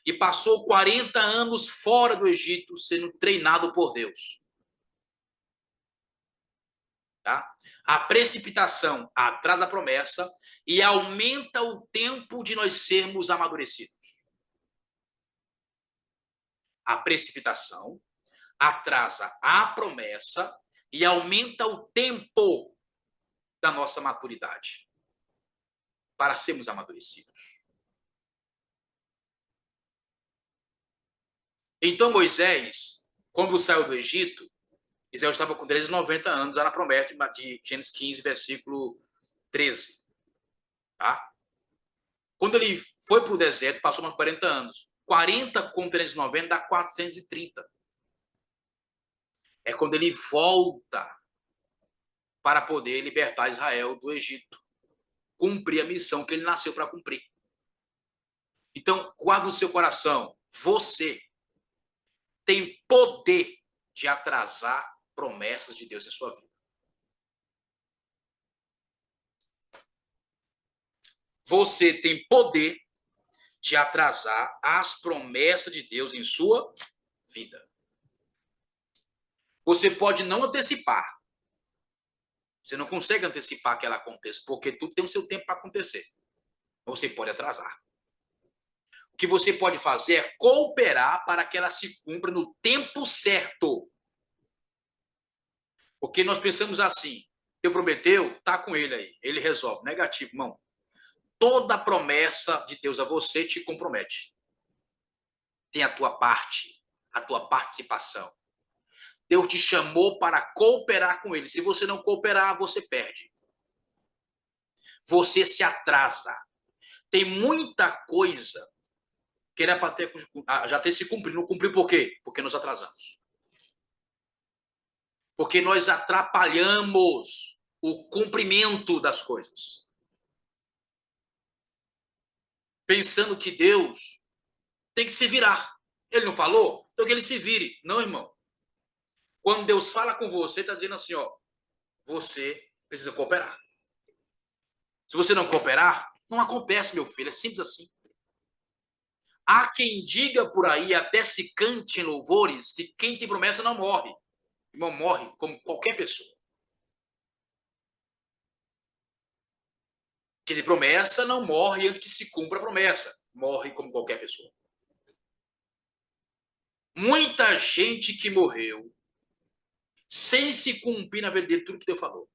E passou 40 anos fora do Egito, sendo treinado por Deus. Tá? A precipitação atrasa a promessa e aumenta o tempo de nós sermos amadurecidos. A precipitação atrasa a promessa e aumenta o tempo da nossa maturidade para sermos amadurecidos. Então Moisés, quando saiu do Egito, Israel estava com 390 anos, era na promessa de Gênesis 15, versículo 13. Tá? Quando ele foi para o deserto, passou mais 40 anos. 40 com 390 dá 430. É quando ele volta para poder libertar Israel do Egito. Cumprir a missão que ele nasceu para cumprir. Então, guarda no seu coração. Você tem poder de atrasar promessas de Deus em sua vida. Você tem poder de atrasar as promessas de Deus em sua vida. Você pode não antecipar. Você não consegue antecipar que ela aconteça, porque tudo tem o seu tempo para acontecer. Você pode atrasar. O que você pode fazer é cooperar para que ela se cumpra no tempo certo. Porque nós pensamos assim, Deus prometeu, tá com ele aí, ele resolve. Negativo, irmão. Toda promessa de Deus a você te compromete. Tem a tua parte, a tua participação. Deus te chamou para cooperar com ele. Se você não cooperar, você perde. Você se atrasa. Tem muita coisa que era para ter, já ter se cumprido. Não cumpriu por quê? Porque nós atrasamos. Porque nós atrapalhamos o cumprimento das coisas. Pensando que Deus tem que se virar. Ele não falou? Então que ele se vire. Não, irmão. Quando Deus fala com você, está dizendo assim, ó, você precisa cooperar. Se você não cooperar, não acontece, meu filho. É simples assim. Há quem diga por aí, até se cante em louvores, que quem tem promessa não morre. Irmão, morre como qualquer pessoa. Quem tem promessa não morre antes que se cumpra a promessa. Morre como qualquer pessoa. Muita gente que morreu sem se cumprir na verdade tudo que Deus falou.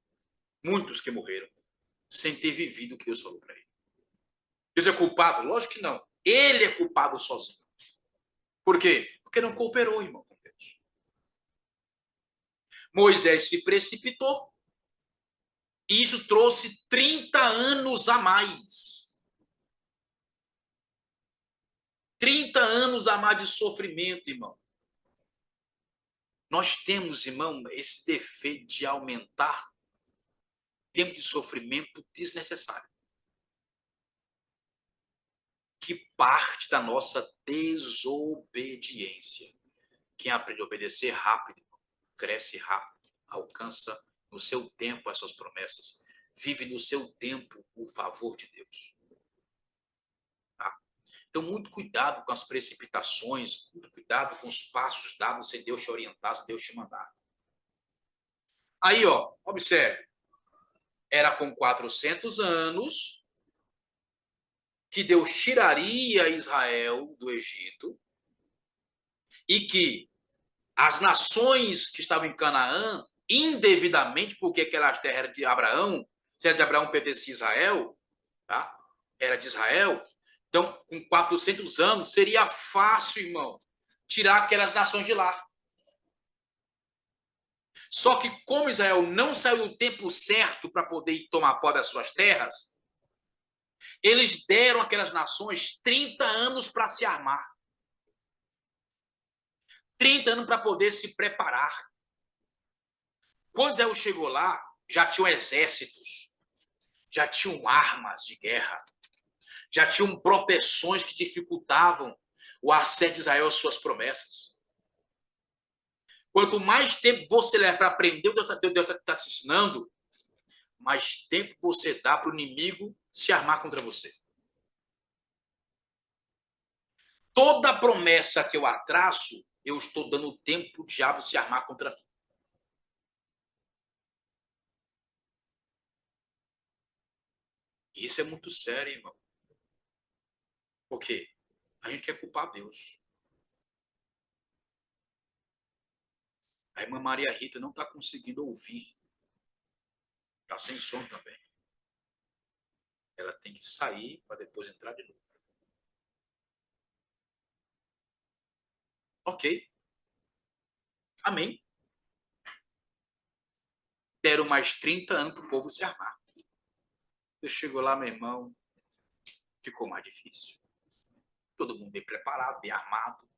Muitos que morreram sem ter vivido o que Deus falou para ele. Deus é culpado? Lógico que não. Ele é culpado sozinho. Por quê? Porque não cooperou, irmão, com Deus. Moisés se precipitou e isso trouxe 30 anos a mais. 30 anos a mais de sofrimento, irmão. Nós temos, irmão, esse defeito de aumentar tempo de sofrimento desnecessário, que parte da nossa desobediência. Quem aprende a obedecer rápido, cresce rápido, alcança no seu tempo as suas promessas, vive no seu tempo o favor de Deus. Tá? Então, muito cuidado com as precipitações, muito cuidado com os passos dados sem Deus te orientar, sem Deus te mandar. Aí, ó, observe, era com 400 anos que Deus tiraria Israel do Egito e que as nações que estavam em Canaã, indevidamente, porque aquelas terras eram de Abraão, se era de Abraão, pertencia a Israel, tá? Era de Israel. Então, com 400 anos, seria fácil, irmão, tirar aquelas nações de lá. Só que como Israel não saiu no tempo certo para poder tomar posse das suas terras, eles deram àquelas nações 30 anos para se armar. 30 anos para poder se preparar. Quando Israel chegou lá, já tinham exércitos, já tinham armas de guerra, já tinham proteções que dificultavam o acesso de Israel às suas promessas. Quanto mais tempo você leva para aprender o que Deus está te ensinando, mais tempo você dá para o inimigo se armar contra você. Toda promessa que eu atraso, eu estou dando tempo para o diabo se armar contra mim. Isso é muito sério, irmão. Por quê? A gente quer culpar Deus. A irmã Maria Rita não está conseguindo ouvir. Está sem som também. Ela tem que sair para depois entrar de novo. Ok. Amém. Deram mais 30 anos para o povo se armar. Eu chego lá, meu irmão, ficou mais difícil. Todo mundo bem preparado, bem armado,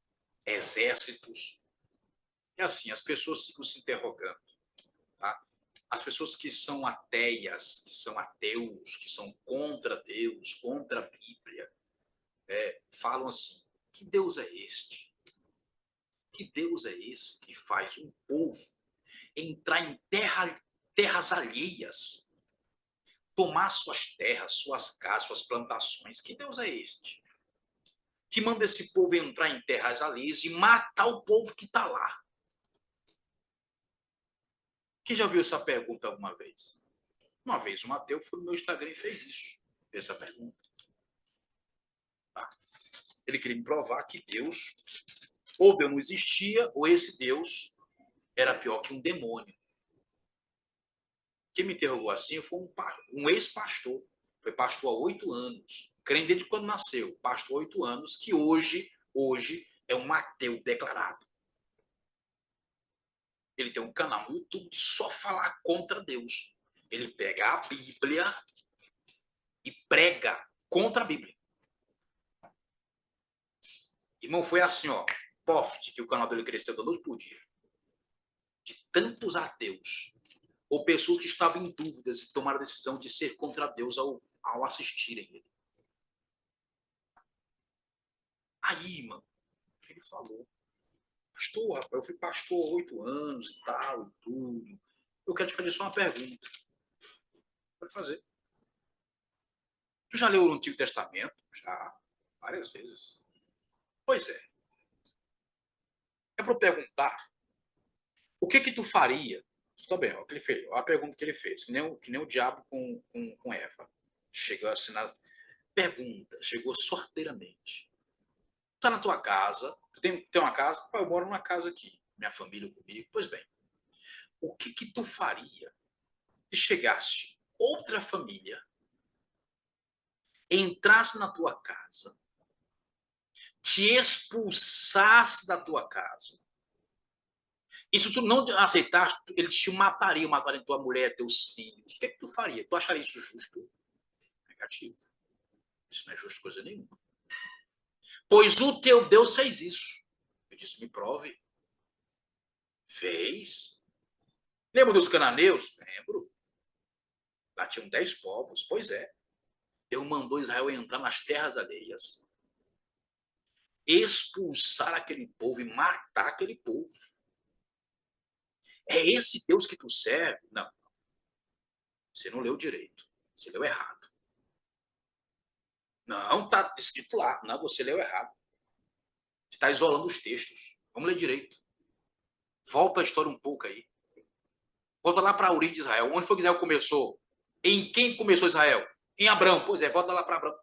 exércitos. E assim, as pessoas ficam se interrogando. Tá? As pessoas que são ateias, que são ateus, que são contra Deus, contra a Bíblia, falam assim, que Deus é este? Que Deus é esse que faz um povo entrar em terras alheias, tomar suas terras, suas casas, suas plantações? Que Deus é este? Que manda esse povo entrar em terras alheias e matar o povo que está lá? Quem já viu essa pergunta alguma vez? Uma vez um ateu foi no meu Instagram e fez isso, essa pergunta. Tá? Ele queria me provar que Deus, ou Deus não existia, ou esse Deus era pior que um demônio. Quem me interrogou assim foi um ex-pastor. Foi pastor há 8 anos. Crente desde quando nasceu. Pastor há 8 anos, que hoje é um ateu declarado. Ele tem um canal no YouTube de só falar contra Deus. Ele pega a Bíblia e prega contra a Bíblia. Irmão, foi assim, ó, poft, que o canal dele cresceu da noite por dia. De tantos ateus, ou pessoas que estavam em dúvidas e tomaram a decisão de ser contra Deus ao assistirem ele. Aí, irmão, ele falou, pastor, rapaz, eu fui pastor há 8 anos e tal, e tudo. Eu quero te fazer só uma pergunta. Pode fazer. Tu já leu o Antigo Testamento? Já, várias vezes. Pois é. É para eu perguntar, o que que tu faria? Está bem, ó, o que ele fez, ó, a pergunta que ele fez, que nem o diabo com Eva. Chegou assim na pergunta, chegou sorteiramente. Tu tá na tua casa, tu tem uma casa? Pô, eu moro numa casa aqui, minha família comigo. Pois bem, o que que tu faria se chegasse outra família, entrasse na tua casa, te expulsasse da tua casa, e se tu não aceitasse, ele te mataria tua mulher, teus filhos. O que é que tu faria? Tu acharia isso justo? Negativo. Isso não é justo coisa nenhuma. Pois o teu Deus fez isso. Eu disse, me prove. Fez. Lembra dos cananeus? Lembro. Lá tinham 10 povos. Pois é. Deus mandou Israel entrar nas terras alheias, expulsar aquele povo e matar aquele povo. É esse Deus que tu serve? Não. Você não leu direito. Você leu errado. Não, tá escrito lá. Não, você leu errado. Você está isolando os textos. Vamos ler direito. Volta a história um pouco aí. Volta lá para a origem de Israel. Onde foi que Israel começou? Em quem começou Israel? Em Abrão. Pois é, volta lá para Abrão.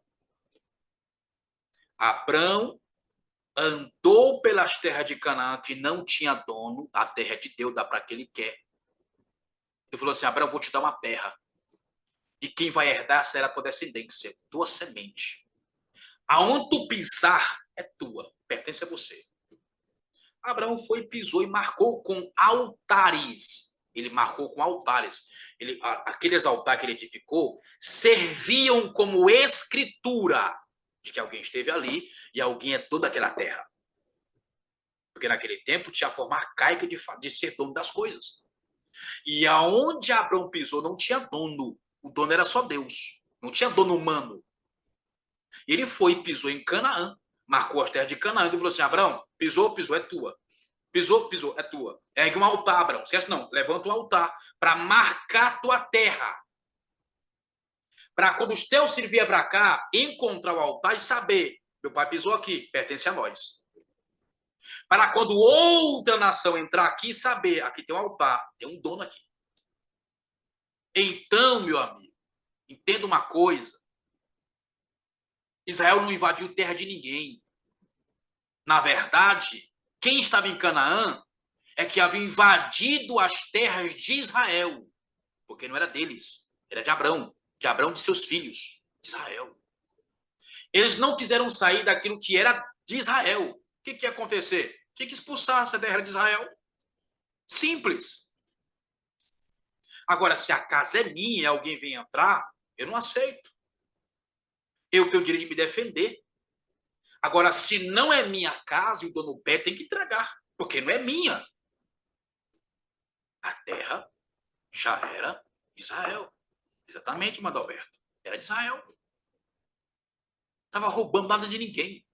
Abrão andou pelas terras de Canaã, que não tinha dono, a terra de Deus, dá para quem ele quer. Ele falou assim, Abraão, vou te dar uma terra. E quem vai herdar será a tua descendência, tua semente. Aonde tu pisar é tua, pertence a você. Abraão foi, pisou e marcou com altares. Ele marcou com altares. Aqueles altares que ele edificou serviam como escritura de que alguém esteve ali e alguém é toda aquela terra. Porque naquele tempo tinha a forma arcaica de ser dono das coisas. E aonde Abraão pisou não tinha dono. O dono era só Deus. Não tinha dono humano. Ele foi e pisou em Canaã. Marcou as terras de Canaã. E falou assim, Abraão, pisou, é tua. Pisou, é tua. Ergue um altar, Abraão. Esquece não. Levanta um altar para marcar tua terra. Para quando os teus filhos vierem para cá, encontrar o altar e saber, meu pai pisou aqui, pertence a nós. Para quando outra nação entrar aqui e saber, aqui tem um altar, tem um dono aqui. Então, meu amigo, entenda uma coisa. Israel não invadiu terra de ninguém. Na verdade, quem estava em Canaã é que havia invadido as terras de Israel. Porque não era deles, era de Abrão e de seus filhos, Israel. Eles não quiseram sair daquilo que era de Israel. O que ia acontecer? Tinha que expulsar essa terra de Israel. Simples. Agora, se a casa é minha e alguém vem entrar, eu não aceito. Eu tenho o direito de me defender. Agora, se não é minha casa e o dono pé tem que entregar, porque não é minha. A terra já era Israel. Exatamente, Madalberto. Era de Israel. Estava roubando nada de ninguém.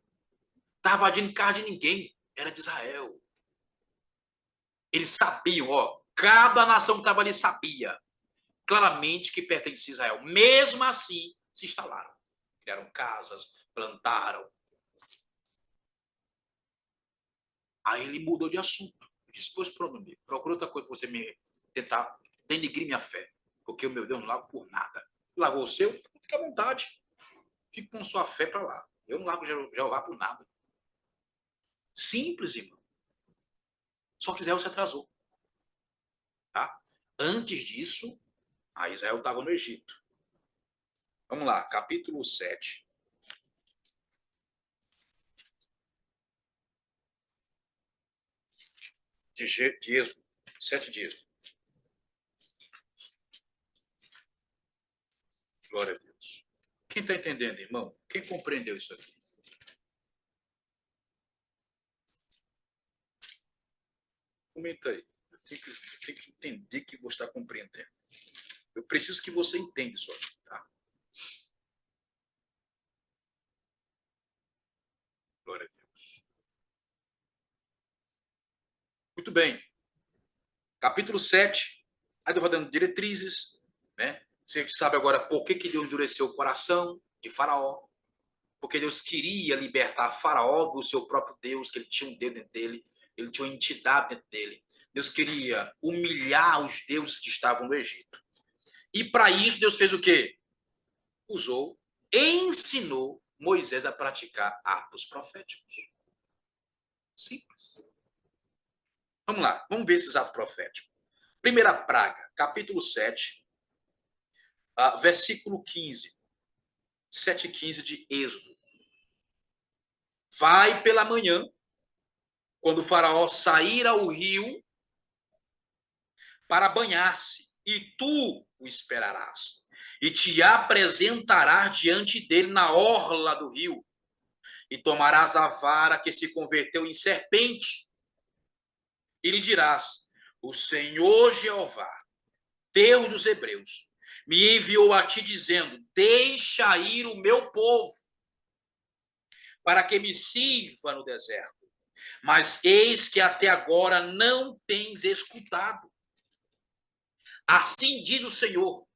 Estava invadindo casa de ninguém. Era de Israel. Eles sabiam, ó. Cada nação que estava ali sabia claramente que pertencia a Israel. Mesmo assim, se instalaram. Criaram casas, plantaram. Aí ele mudou de assunto. Eu disse, pois pronto, amigo. Procura outra coisa para você me tentar denigrir minha fé. Porque o meu Deus não largo por nada. Largou o seu? Fique à vontade. Fique com sua fé para lá. Eu não largo Jeová por nada. Simples, irmão. Só que Israel se atrasou. Tá? Antes disso, a Israel estava no Egito. Vamos lá, capítulo 7. De Êxodo. 7 de Êxodo. Glória a Deus. Quem está entendendo, irmão? Quem compreendeu isso aqui? Comenta aí. Eu tenho que entender que você está compreendendo. Eu preciso que você entenda isso aqui, tá? Glória a Deus. Muito bem. Capítulo 7. Aí Deus vai dando diretrizes, né? Você sabe agora por que Deus endureceu o coração de Faraó. Porque Deus queria libertar Faraó do seu próprio Deus, que ele tinha um dedo dentro dele, ele tinha uma entidade dentro dele. Deus queria humilhar os deuses que estavam no Egito. E para isso Deus fez o quê? Ensinou Moisés a praticar atos proféticos. Simples. Vamos lá, vamos ver esses atos proféticos. Primeira praga, capítulo 7, versículo 15. 7 e 15 de Êxodo. vai pela manhã, quando o faraó sair ao rio para banhar-se, e tu o esperarás, e te apresentarás diante dele na orla do rio, e tomarás a vara que se converteu em serpente, e lhe dirás: o Senhor Jeová, Deus dos hebreus, me enviou a ti dizendo: deixa ir o meu povo, para que me sirva no deserto. Mas eis que até agora não tens escutado. Assim diz o Senhor: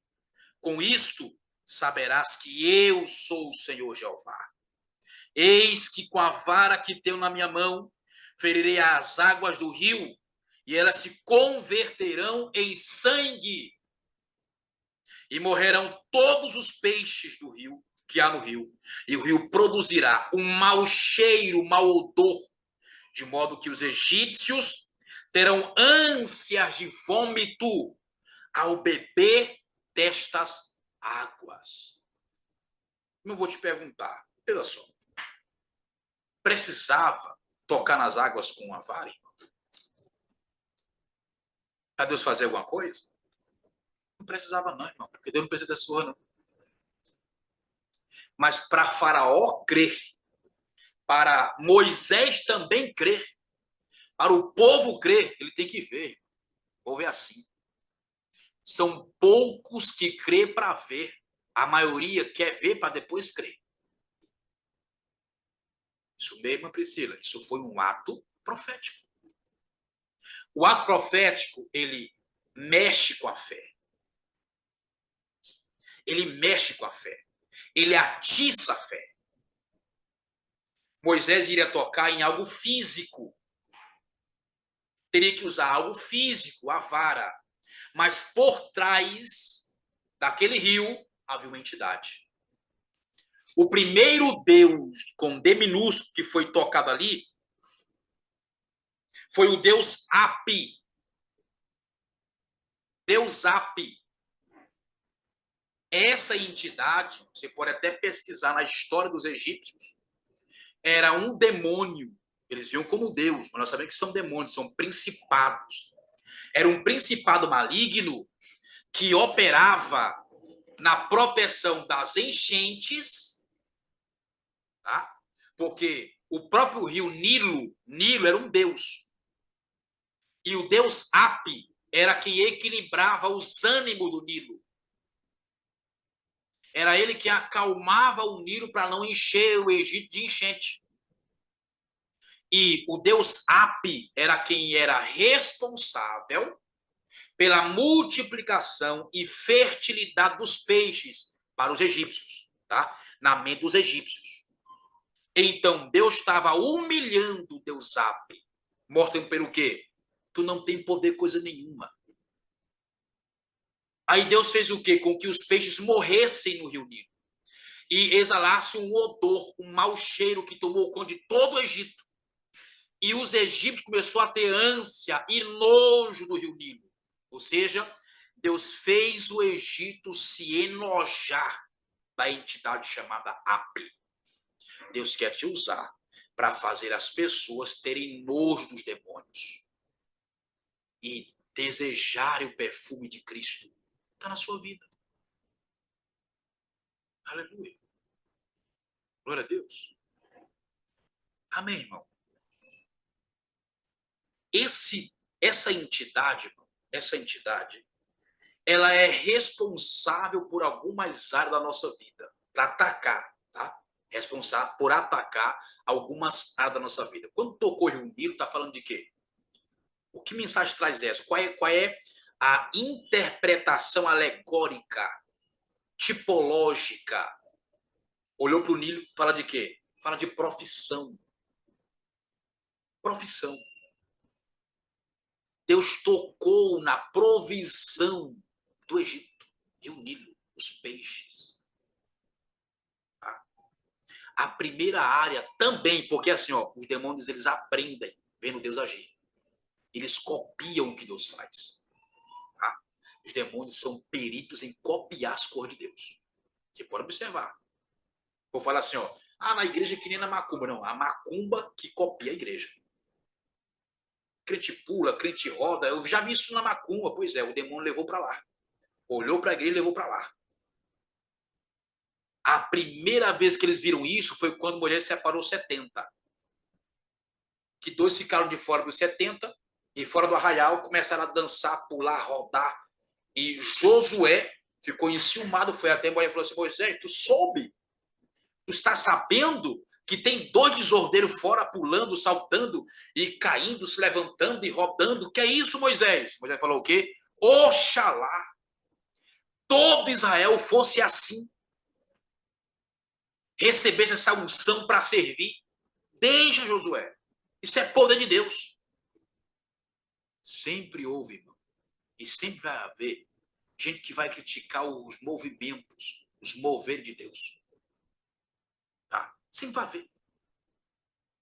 com isto saberás que eu sou o Senhor Jeová. Eis que com a vara que tenho na minha mão, ferirei as águas do rio, e elas se converterão em sangue, e morrerão todos os peixes do rio que há no rio, e o rio produzirá um mau cheiro, um mau odor, de modo que os egípcios terão ânsias de vômito ao beber destas águas. Eu vou te perguntar, olha só, precisava tocar nas águas com uma vara? Para Deus fazer alguma coisa? Não precisava não, irmão, porque Deus não precisa dessa coisa, não. Mas para Faraó crer, para Moisés também crer, para o povo crer, ele tem que ver. O povo é assim. São poucos que crê para ver. A maioria quer ver para depois crer. Isso mesmo, Priscila. Isso foi um ato profético. O ato profético, ele mexe com a fé. Ele mexe com a fé. Ele atiça a fé. Moisés iria tocar em algo físico. Teria que usar algo físico, a vara. Mas por trás daquele rio havia uma entidade. O primeiro Deus com D minúsculo que foi tocado ali foi o Deus Api. Deus Api. Essa entidade, você pode até pesquisar na história dos egípcios, era um demônio. Eles viam como Deus, mas nós sabemos que são demônios, são principados. Era um principado maligno que operava na proteção das enchentes, tá? Porque o próprio rio Nilo era um deus. E o deus Api era quem equilibrava os ânimos do Nilo. Era ele que acalmava o Nilo para não encher o Egito de enchente. E o deus Api era quem era responsável pela multiplicação e fertilidade dos peixes para os egípcios, tá? Na mente dos egípcios. Então, Deus estava humilhando o deus Api, mostrando pelo quê? Tu não tem poder coisa nenhuma. Aí Deus fez o quê? Com que os peixes morressem no rio Nilo e exalasse um odor, um mau cheiro que tomou conta de todo o Egito. E os egípcios começaram a ter ânsia e nojo do rio Nilo. Ou seja, Deus fez o Egito se enojar da entidade chamada Api. Deus quer te usar para fazer as pessoas terem nojo dos demônios e desejarem o perfume de Cristo. Está na sua vida. Aleluia. Glória a Deus. Amém, irmão. Essa entidade, ela é responsável por algumas áreas da nossa vida, para atacar, tá? Responsável por atacar algumas áreas da nossa vida. Quando tocou Rio Nilo, está falando de quê? O que mensagem traz essa? Qual é a interpretação alegórica, tipológica? Olhou para o Nilo e fala de quê? Fala de profissão. Profissão. Deus tocou na provisão do Egito, Rio Nilo, os peixes. Tá? A primeira área também, porque assim, ó, os demônios eles aprendem vendo Deus agir. Eles copiam o que Deus faz. Tá? Os demônios são peritos em copiar as cores de Deus. Você pode observar. Vou falar assim, ó, Ah, na igreja que nem na macumba. Não, a macumba que copia a igreja. Crente pula, crente roda. Eu já vi isso na macumba. Pois é, o demônio levou para lá. Olhou para a igreja e levou para lá. A primeira vez que eles viram isso foi quando Moisés separou 70. Que 2 ficaram de fora dos 70 e fora do arraial começaram a dançar, pular, rodar. E Josué ficou enciumado, foi até Moisés e falou assim: Moisés, tu soube? Tu está sabendo que tem 2 desordeiros fora pulando, saltando e caindo, se levantando e rodando? Que é isso, Moisés? Moisés falou o quê? Oxalá todo Israel fosse assim, recebesse essa unção para servir. Deixa, Josué. Isso é poder de Deus. Sempre houve, irmão. E sempre vai haver gente que vai criticar os movimentos, os moveres de Deus. Tá? Sempre vai haver.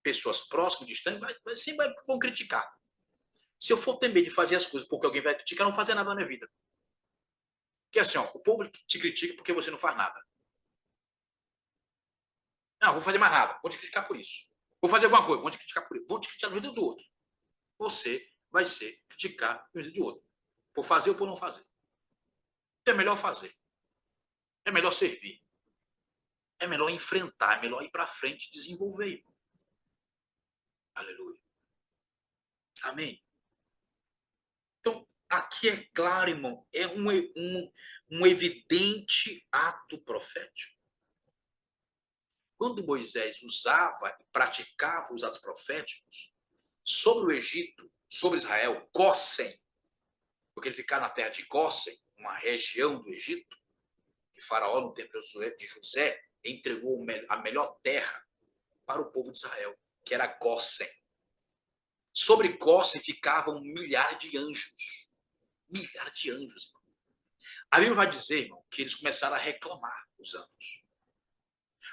Pessoas próximas, distantes, sempre vão criticar. Se eu for ter medo de fazer as coisas porque alguém vai criticar, eu não vou fazer nada na minha vida. Porque assim, ó, o povo te critica porque você não faz nada. Não, vou fazer mais nada. Vou te criticar por isso. Vou fazer alguma coisa. Vou te criticar por isso. Vou te criticar no vida do outro. Você vai ser criticar no vida do outro. Por fazer ou por não fazer. É melhor fazer. É melhor servir. É melhor enfrentar. É melhor ir para frente e desenvolver, irmão. Aleluia. Amém. Então, aqui é claro, irmão, é um evidente ato profético. Quando Moisés usava e praticava os atos proféticos sobre o Egito, sobre Israel, Gósen, porque ele ficava na terra de Gósen, uma região do Egito, que Faraó, no tempo de José, entregou a melhor terra para o povo de Israel, que era Gósen. Sobre Gósen ficavam milhares de anjos. Milhares de anjos, irmão. A Bíblia vai dizer, irmão, que eles começaram a reclamar, os anjos.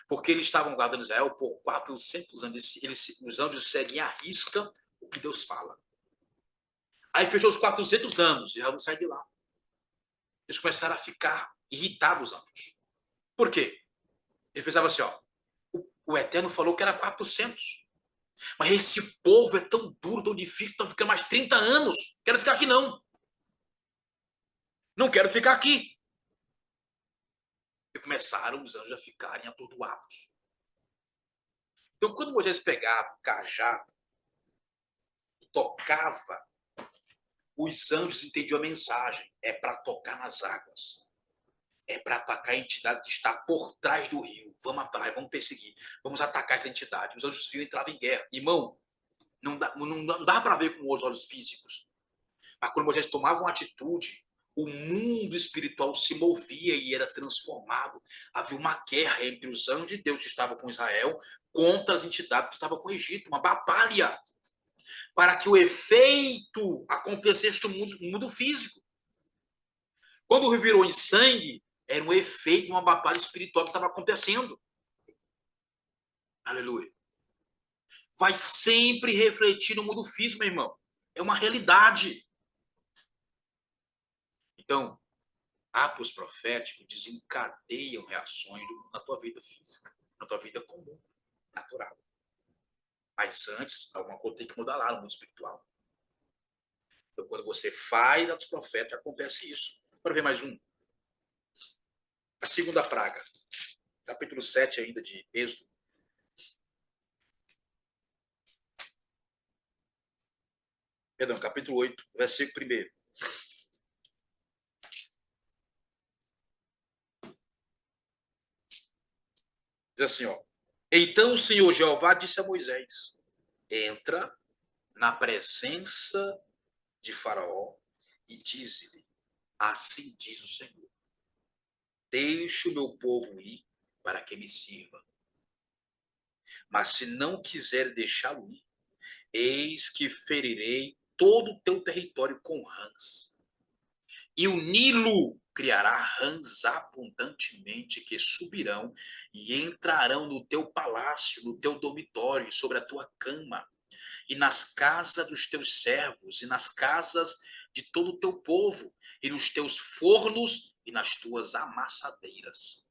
Porque eles estavam guardando Israel por 400 anos. Os anjos seguem à risca o que Deus fala. Aí fechou os 400 anos e Israel não sai de lá. Eles começaram a ficar irritados, os anjos. Por quê? Eles pensavam assim, ó, o Eterno falou que era 400. Mas esse povo é tão duro, tão difícil, estão ficando mais 30 anos. Quero ficar aqui não. Não quero ficar aqui. E começaram os anjos a ficarem atordoados. Então, quando Moisés pegava o cajado e tocava, os anjos entendiam a mensagem. É para tocar nas águas. É para atacar a entidade que está por trás do rio. Vamos atrás, vamos perseguir. Vamos atacar essa entidade. Os anjos viam e entravam em guerra. Irmão, não dá para ver com os olhos físicos. Mas quando Moisés tomava uma atitude, o mundo espiritual se movia e era transformado. Havia uma guerra entre os anjos de Deus que estavam com Israel contra as entidades que estavam com o Egito. Uma batalha para que o efeito acontecesse no mundo físico. Quando o rio virou em sangue, era um efeito de uma batalha espiritual que estava acontecendo. Aleluia. Vai sempre refletir no mundo físico, meu irmão. É uma realidade. Então, atos proféticos desencadeiam reações na tua vida física, na tua vida comum, natural. Mas antes, alguma coisa tem que mudar lá no mundo espiritual. Então, quando você faz atos proféticos, acontece isso. Para ver mais um. A segunda praga. Capítulo 7 ainda de Êxodo. Perdão, capítulo 8, versículo 1. Diz assim, ó. Então o Senhor Jeová disse a Moisés: entra na presença de Faraó e diz-lhe: assim diz o Senhor, deixe o meu povo ir para que me sirva. Mas se não quiser deixá-lo ir, eis que ferirei todo o teu território com rãs. E o Nilo criará rãs abundantemente que subirão e entrarão no teu palácio, no teu dormitório, sobre a tua cama, e nas casas dos teus servos, e nas casas de todo o teu povo, e nos teus fornos e nas tuas amassadeiras.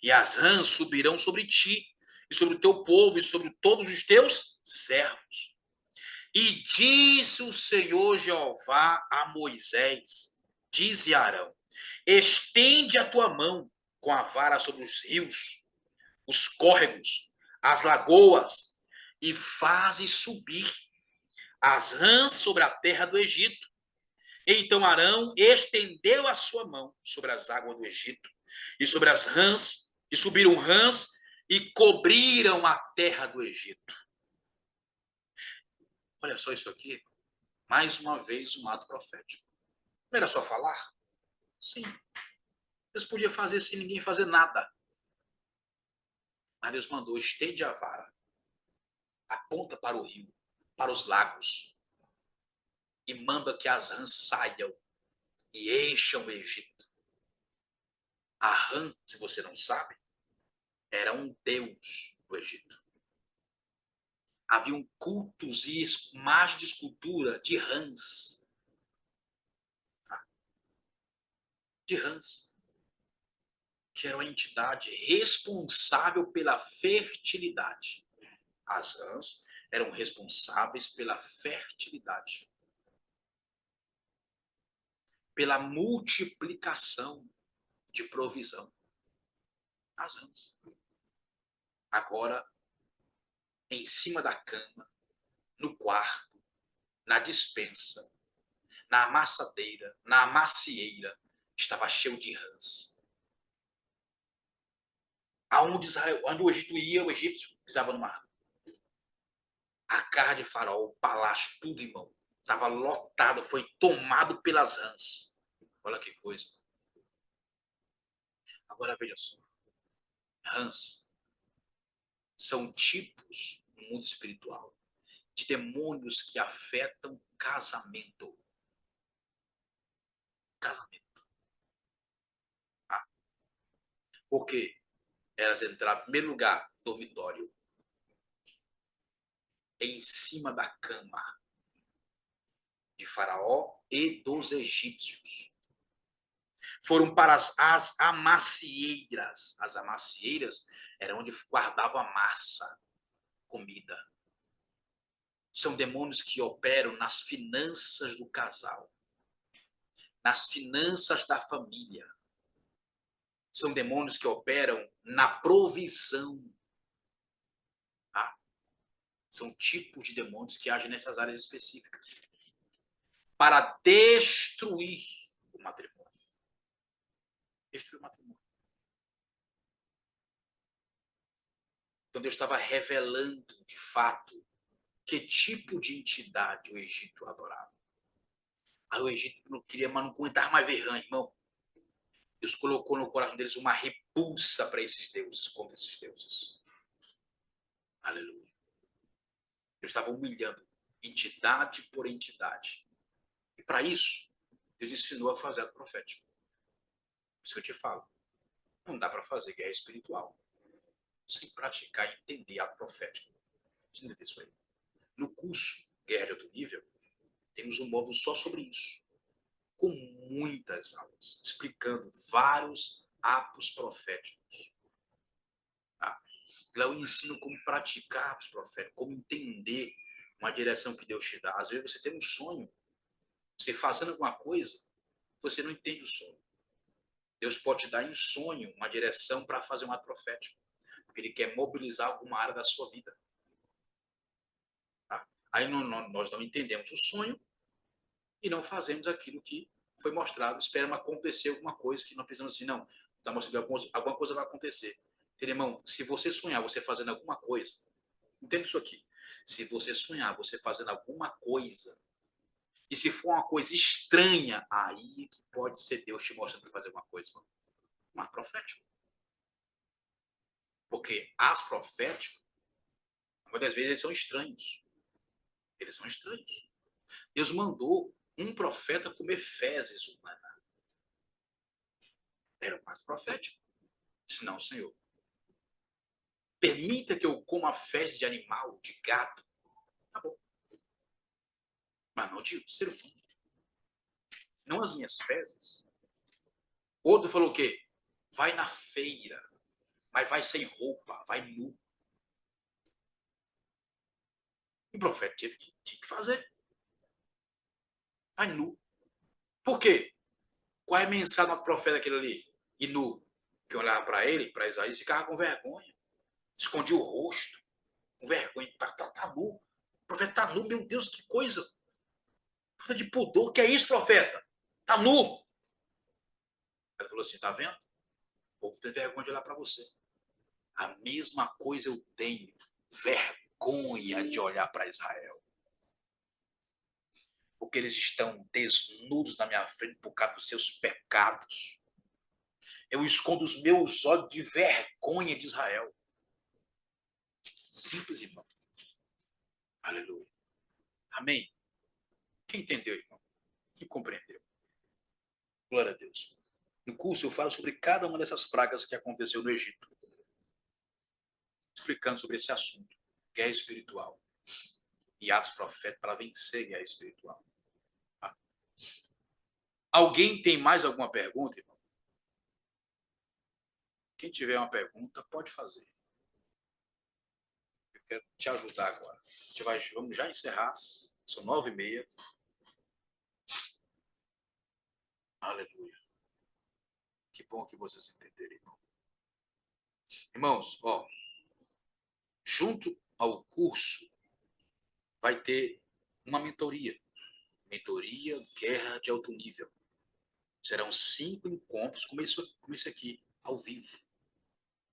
E as rãs subirão sobre ti, e sobre o teu povo, e sobre todos os teus servos. E disse o Senhor Jeová a Moisés, dize a Arão, estende a tua mão com a vara sobre os rios, os córregos, as lagoas, e faze subir as rãs sobre a terra do Egito. Então Arão estendeu a sua mão sobre as águas do Egito, e sobre as rãs, e subiram rãs, e cobriram a terra do Egito. Olha só isso aqui. Mais uma vez, um ato profético. Não era só falar? Sim. Deus podia fazer sem ninguém fazer nada. Mas Deus mandou, estende a vara, aponta para o rio, para os lagos, e manda que as rãs saiam e encham o Egito. A rã, se você não sabe, era um deus do Egito. Haviam cultos e imagens de escultura de rãs. De rãs. Que era uma entidade responsável pela fertilidade. As rãs eram responsáveis pela fertilidade, pela multiplicação de provisão. As rãs. Agora, em cima da cama, no quarto, na despensa, na amassadeira, na macieira, estava cheio de rãs. Onde o Egito ia, o egípcio pisava no mar. A casa de Faraó, o palácio, tudo, irmão, estava lotado, foi tomado pelas rãs. Olha que coisa. Agora veja só. Rãs são tipos no mundo espiritual de demônios que afetam casamento. Casamento. Ah, porque elas entraram, em primeiro lugar, dormitório, em cima da cama de Faraó e dos egípcios. Foram para as amacieiras. As amacieiras eram onde guardavam a massa, comida. São demônios que operam nas finanças do casal, nas finanças da família. São demônios que operam na provisão. Tá? São tipos de demônios que agem nessas áreas específicas para destruir o matrimônio. Destruir o matrimônio. Então Deus estava revelando, de fato, que tipo de entidade o Egito adorava. Aí o Egito não queria, mas não aguentava mais ver rã, irmão. Deus colocou no coração deles uma repulsa para esses deuses, contra esses deuses. Aleluia. Deus estava humilhando entidade por entidade. E para isso, Deus ensinou a fazer ato profético. Por isso que eu te falo. Não dá para fazer guerra espiritual sem praticar e entender ato profético. Você entende isso aí? No curso Guerra de Alto Nível, temos um módulo só sobre isso. Com muitas aulas, explicando vários atos proféticos. Tá? Lá eu ensino como praticar atos proféticos, como entender uma direção que Deus te dá. Às vezes você tem um sonho, você fazendo alguma coisa, você não entende o sonho. Deus pode te dar em sonho uma direção para fazer um ato profético, porque Ele quer mobilizar alguma área da sua vida. Tá? Aí nós não entendemos o sonho e não fazemos aquilo que foi mostrado. Esperamos acontecer alguma coisa que nós pensamos assim, não, está mostrando alguma coisa vai acontecer. Entendeu, irmão? Se você sonhar, você fazendo alguma coisa, entenda isso aqui. Se você sonhar, você fazendo alguma coisa, e se for uma coisa estranha, aí que pode ser Deus te mostrando para fazer alguma coisa, irmão. Um ato profético. Porque atos proféticos, muitas vezes, eles são estranhos. Eles são estranhos. Deus mandou um profeta comer fezes humanas. Era um ato profético. Disse, não, Senhor. Permita que eu coma fezes de animal, de gato. Tá bom. Mas não de ser humano. Não as minhas fezes. Outro falou o quê? Vai na feira, mas vai sem roupa, vai nu. o profeta tinha que fazer. Vai nu. Por quê? Qual é a mensagem do profeta aquele ali? E nu. Que olhava para ele, para Isaías, ficava com vergonha. Escondia o rosto. Com vergonha. Tá nu. O profeta tá nu. Meu Deus, que coisa. Falta de pudor. Que é isso, profeta? Tá nu. Ele falou assim, tá vendo? O povo tem vergonha de olhar para você. A mesma coisa eu tenho vergonha de olhar para Israel. Porque eles estão desnudos na minha frente por causa dos seus pecados. Eu escondo os meus olhos de vergonha de Israel. Simples, irmão. Aleluia. Amém? Quem entendeu, irmão? Quem compreendeu? Glória a Deus. No curso eu falo sobre cada uma dessas pragas que aconteceu no Egito. Explicando sobre esse assunto. Guerra espiritual. E atos proféticos para vencer a guerra espiritual. Tá? Alguém tem mais alguma pergunta, irmão? Quem tiver uma pergunta, pode fazer. Eu quero te ajudar agora. Vamos já encerrar. São 9h30. Aleluia. Que bom que vocês entenderam, irmão. Irmãos, ó, junto ao curso vai ter uma mentoria. Mentoria Guerra de Alto Nível. Serão 5 encontros, como esse aqui, ao vivo.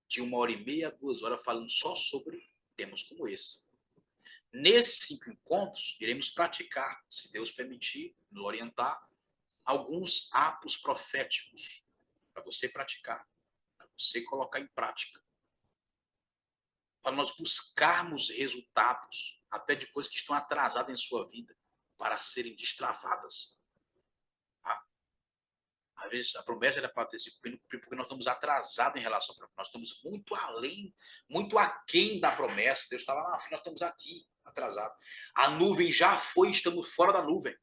De 1h30 a 2 horas, falando só sobre temas como esse. Nesses 5 encontros, iremos praticar, se Deus permitir, nos orientar, alguns atos proféticos para você praticar, para você colocar em prática. Para nós buscarmos resultados, até de coisas que estão atrasadas em sua vida, para serem destravadas. Tá? Às vezes a promessa era para ter se cumprido porque nós estamos atrasados em relação à promessa. Nós estamos muito além, muito aquém da promessa. Deus está lá na frente, nós estamos aqui, atrasados. A nuvem já foi, estamos fora da nuvem.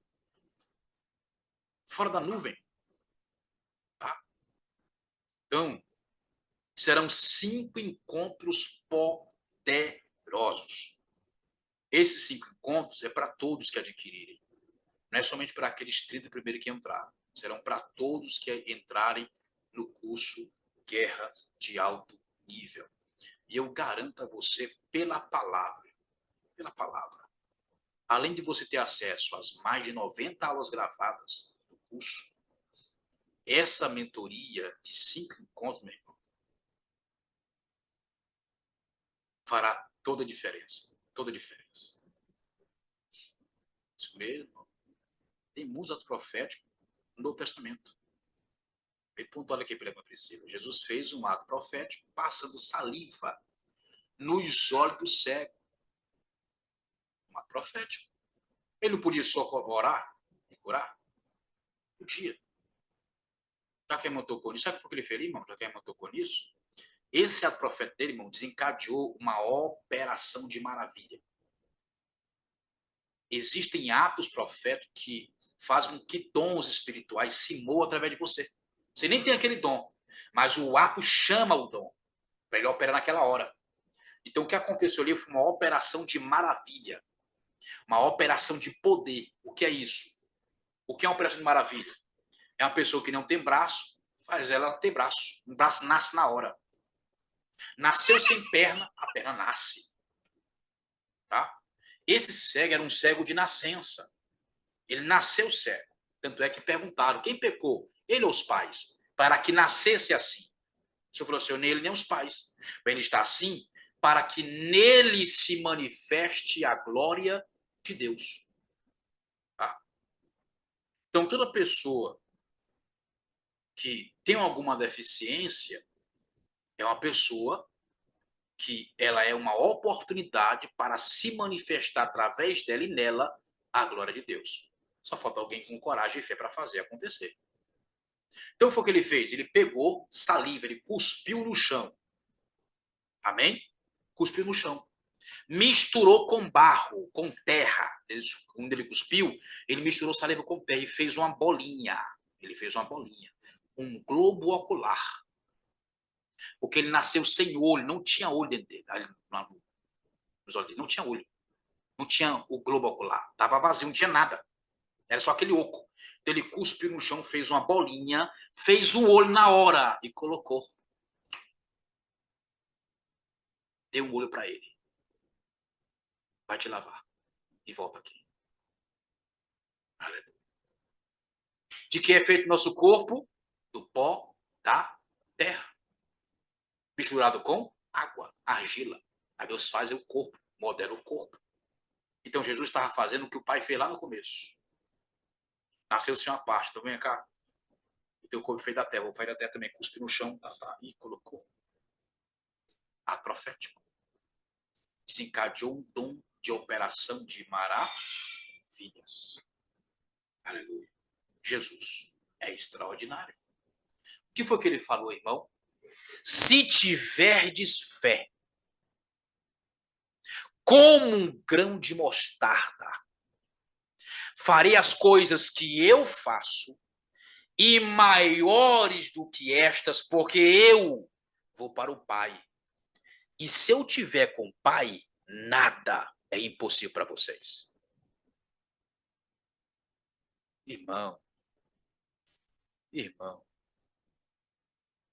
Fora da nuvem. Tá? Então, serão 5 encontros poderosos. Esses 5 encontros é para todos que adquirirem. Não é somente para aqueles 30 primeiros que entraram. Serão para todos que entrarem no curso Guerra de Alto Nível. E eu garanto a você, pela palavra, além de você ter acesso às mais de 90 aulas gravadas do curso, essa mentoria de 5 encontros, meu irmão, fará toda a diferença. Toda a diferença. Isso mesmo. Tem muitos atos proféticos no Novo Testamento. Ele pontuou aqui pela irmã Priscila. Jesus fez um ato profético passando saliva nos olhos do cego. Um ato profético. Ele não podia só orar e curar? Podia. Já que a irmã tocou nisso, sabe o que ele fez, irmão? Já que a irmã tocou nisso, esse ato profético dele, irmão, desencadeou uma operação de maravilha. Existem atos proféticos que fazem com que dons espirituais se movam através de você. Você nem tem aquele dom, mas o ato chama o dom para ele operar naquela hora. Então, o que aconteceu ali foi uma operação de maravilha, uma operação de poder. O que é isso? O que é uma operação de maravilha? É uma pessoa que não tem braço, faz ela ter braço. Um braço nasce na hora. Nasceu sem perna, a perna nasce. Tá? Esse cego era um cego de nascença. Ele nasceu cego. Tanto é que perguntaram, quem pecou? Ele ou os pais? Para que nascesse assim. O Senhor falou assim, nem ele nem os pais. Ele está assim para que nele se manifeste a glória de Deus. Tá? Então, toda pessoa que tem alguma deficiência é uma pessoa que ela é uma oportunidade para se manifestar através dela e nela a glória de Deus. Só falta alguém com coragem e fé para fazer acontecer. Então, foi o que ele fez. Ele pegou saliva, ele cuspiu no chão. Amém? Cuspiu no chão. Misturou com barro, com terra. Quando ele cuspiu, ele misturou saliva com terra e fez uma bolinha. Ele fez uma bolinha. Um globo ocular. Porque ele nasceu sem olho, não tinha olho dentro dele. Nos olhos dele não tinha olho. Não tinha o globo ocular. Estava vazio, não tinha nada. Era só aquele oco. Então ele cuspiu no chão, fez uma bolinha, fez um olho na hora e colocou. Deu um olho para ele. Vai te lavar. E volta aqui. Aleluia. De que é feito nosso corpo? Do pó da terra. Misturado com água, argila. Aí Deus faz o corpo, modela o corpo. Então Jesus estava fazendo o que o Pai fez lá no começo. Nasceu-se uma parte, então vem cá. O teu corpo feito da terra, o pai da terra também cuspe no chão, e colocou. Ato profético. Desencadeou um dom de operação de maravilhas. Aleluia. Jesus é extraordinário. O que foi que ele falou, irmão? Se tiverdes fé, como um grão de mostarda, farei as coisas que eu faço e maiores do que estas, porque eu vou para o Pai. E se eu tiver com o Pai, nada é impossível para vocês. Irmão,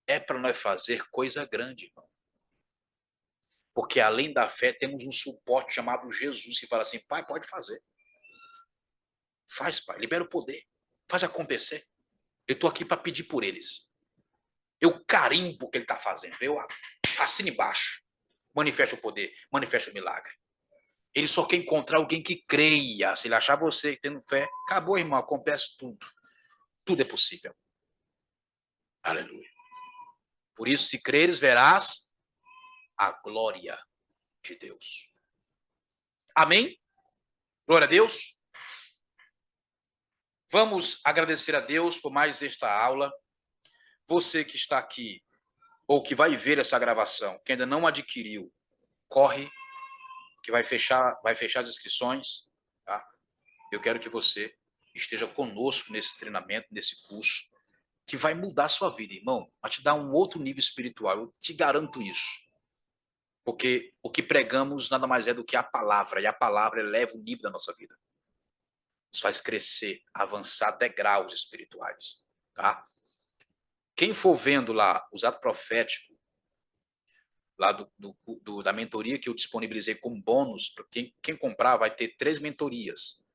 é para nós fazer coisa grande, irmão. Porque além da fé, temos um suporte chamado Jesus, que fala assim, Pai, pode fazer. Faz, Pai, libera o poder. Faz acontecer. Eu estou aqui para pedir por eles. Eu carimbo o que ele está fazendo. Eu assino embaixo. Manifesta o poder, manifesta o milagre. Ele só quer encontrar alguém que creia. Se ele achar você tendo fé, acabou, irmão, acontece tudo. Tudo é possível. Aleluia. Por isso, se creres, verás a glória de Deus. Amém? Glória a Deus. Vamos agradecer a Deus por mais esta aula. Você que está aqui, ou que vai ver essa gravação, que ainda não adquiriu, corre, que vai fechar as inscrições. Tá? Eu quero que você esteja conosco nesse treinamento, nesse curso, que vai mudar a sua vida, irmão. Vai te dar um outro nível espiritual. Eu te garanto isso. Porque o que pregamos nada mais é do que a palavra, e a palavra eleva o nível da nossa vida. Nos faz crescer, avançar degraus espirituais. Tá? Quem for vendo lá os atos proféticos, lá da mentoria que eu disponibilizei como bônus, para quem comprar vai ter 3 mentorias.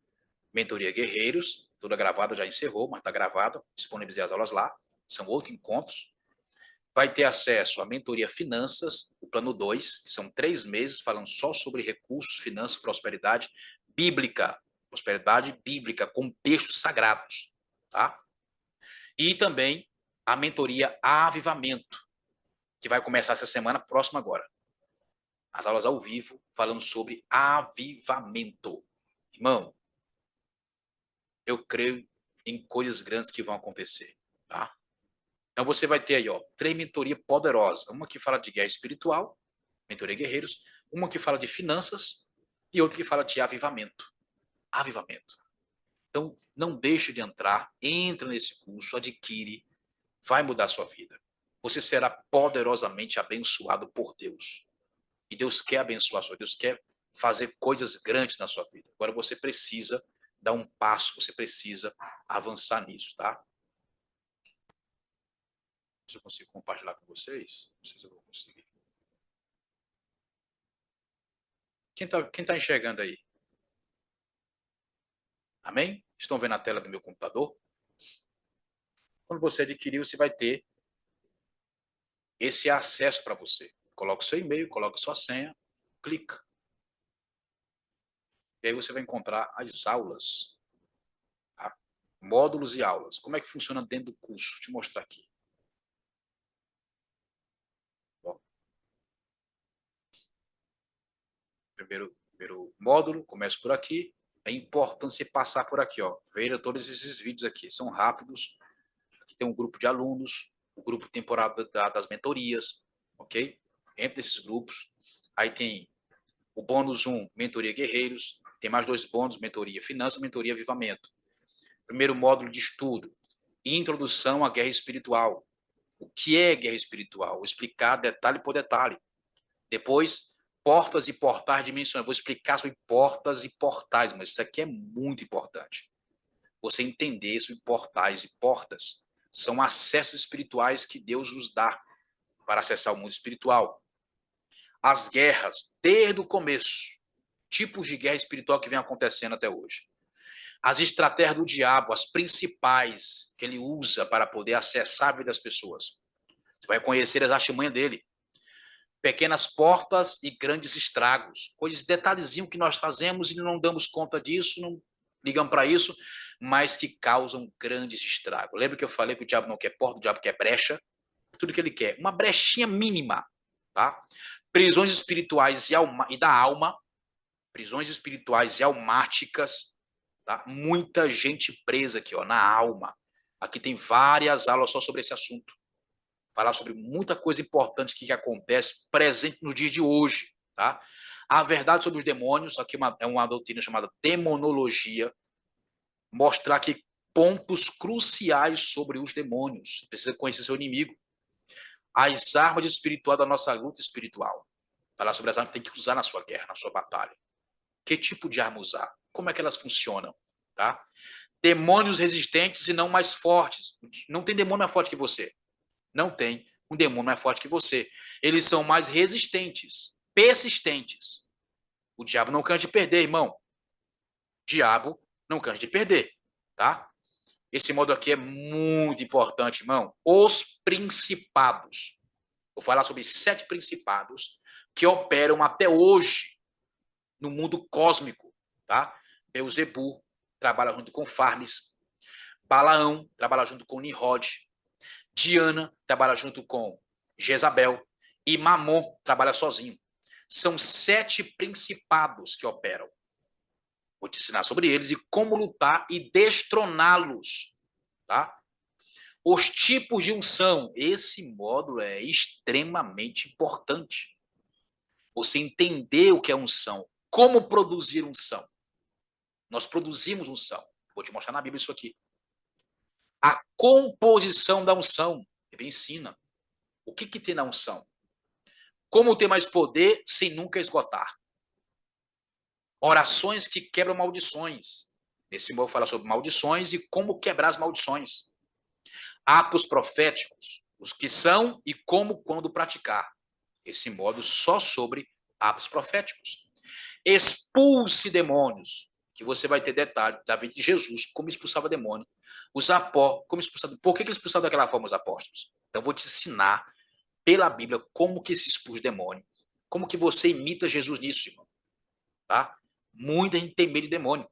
Mentoria Guerreiros, toda gravada, já encerrou, mas está gravada, disponibilizei as aulas lá, são 8 encontros. Vai ter acesso à mentoria Finanças, o plano 2, que são 3 meses falando só sobre recursos, finanças, prosperidade bíblica, com textos sagrados, tá? E também a mentoria Avivamento, que vai começar essa semana próxima agora. As aulas ao vivo, falando sobre avivamento. Irmão, eu creio em coisas grandes que vão acontecer, tá? Então você vai ter aí, ó, 3 mentorias poderosas. Uma que fala de guerra espiritual, mentoria guerreiros, uma que fala de finanças e outra que fala de avivamento. Avivamento. Então, não deixe de entrar, entra nesse curso, adquire, vai mudar a sua vida. Você será poderosamente abençoado por Deus. E Deus quer abençoar a sua vida, Deus quer fazer coisas grandes na sua vida. Agora você precisa dar um passo, você precisa avançar nisso, tá? Se eu consigo compartilhar com vocês, não sei se eu vou conseguir. Quem tá enxergando aí? Amém? Estão vendo a tela do meu computador? Quando você adquirir, você vai ter esse acesso para você. Coloca o seu e-mail, coloca a sua senha, clica. E aí você vai encontrar as aulas, tá? Módulos e aulas. Como é que funciona dentro do curso? Vou te mostrar aqui. Bom, primeiro módulo, começa por aqui. É importante você passar por aqui, ó. Veja todos esses vídeos aqui, são rápidos. Aqui tem um grupo de alunos, o grupo temporário das mentorias, ok? Entre esses grupos. Aí tem o bônus 1, mentoria guerreiros. Tem mais 2 bônus, mentoria finanças, mentoria avivamento. Primeiro módulo de estudo, introdução à guerra espiritual. O que é guerra espiritual? Vou explicar detalhe por detalhe. Depois, portas e portais dimensionais. Vou explicar sobre portas e portais, mas isso aqui é muito importante. Você entender sobre portais e portas. São acessos espirituais que Deus nos dá para acessar o mundo espiritual. As guerras, desde o começo, tipos de guerra espiritual que vem acontecendo até hoje. As estratégias do diabo, as principais que ele usa para poder acessar a vida das pessoas. Você vai conhecer as artimanhas dele. Pequenas portas e grandes estragos. Coisas, detalhezinhos que nós fazemos e não damos conta disso, não ligamos para isso, mas que causam grandes estragos. Lembra que eu falei que o diabo não quer porta, o diabo quer brecha? Tudo que ele quer. Uma brechinha mínima, tá? Prisões espirituais e da alma, prisões espirituais e almáticas, tá? Muita gente presa aqui, ó, na alma. Aqui tem várias aulas só sobre esse assunto. Falar sobre muita coisa importante que acontece presente no dia de hoje, tá? A verdade sobre os demônios, aqui é uma doutrina chamada demonologia, mostrar aqui pontos cruciais sobre os demônios. Você precisa conhecer seu inimigo. As armas espirituais da nossa luta espiritual. Falar sobre as armas que tem que usar na sua guerra, na sua batalha. Que tipo de arma usar? Como é que elas funcionam? Tá? Demônios resistentes e não mais fortes. Não tem demônio mais forte que você. Não tem um demônio mais forte que você. Eles são mais resistentes, persistentes. O diabo não cansa de perder, irmão. O diabo não cansa de perder, tá? Esse modo aqui é muito importante, irmão. Os principados. Vou falar sobre 7 principados que operam até hoje no mundo cósmico, tá? Beuzebu trabalha junto com Farnes, Balaão trabalha junto com Nimrod, Diana trabalha junto com Jezabel e Mamon trabalha sozinho. São 7 principados que operam. Vou te ensinar sobre eles e como lutar e destroná-los, tá? Os tipos de unção. Esse módulo é extremamente importante. Você entender o que é unção, como produzir unção. Nós produzimos unção. Vou te mostrar na Bíblia isso aqui. A composição da unção. Ele ensina. O que tem na unção? Como ter mais poder sem nunca esgotar. Orações que quebram maldições. Esse módulo fala sobre maldições e como quebrar as maldições. Atos proféticos. Os que são e como quando praticar. Esse módulo só sobre atos proféticos. Expulse demônios, que você vai ter detalhe da vida de Jesus, como expulsava demônio. Os apóstolos, como expulsava. Por que ele expulsava daquela forma os apóstolos? Então, vou te ensinar pela Bíblia como que se expulsa demônio. Como que você imita Jesus nisso, irmão. Tá? Muita gente tem medo de demônio.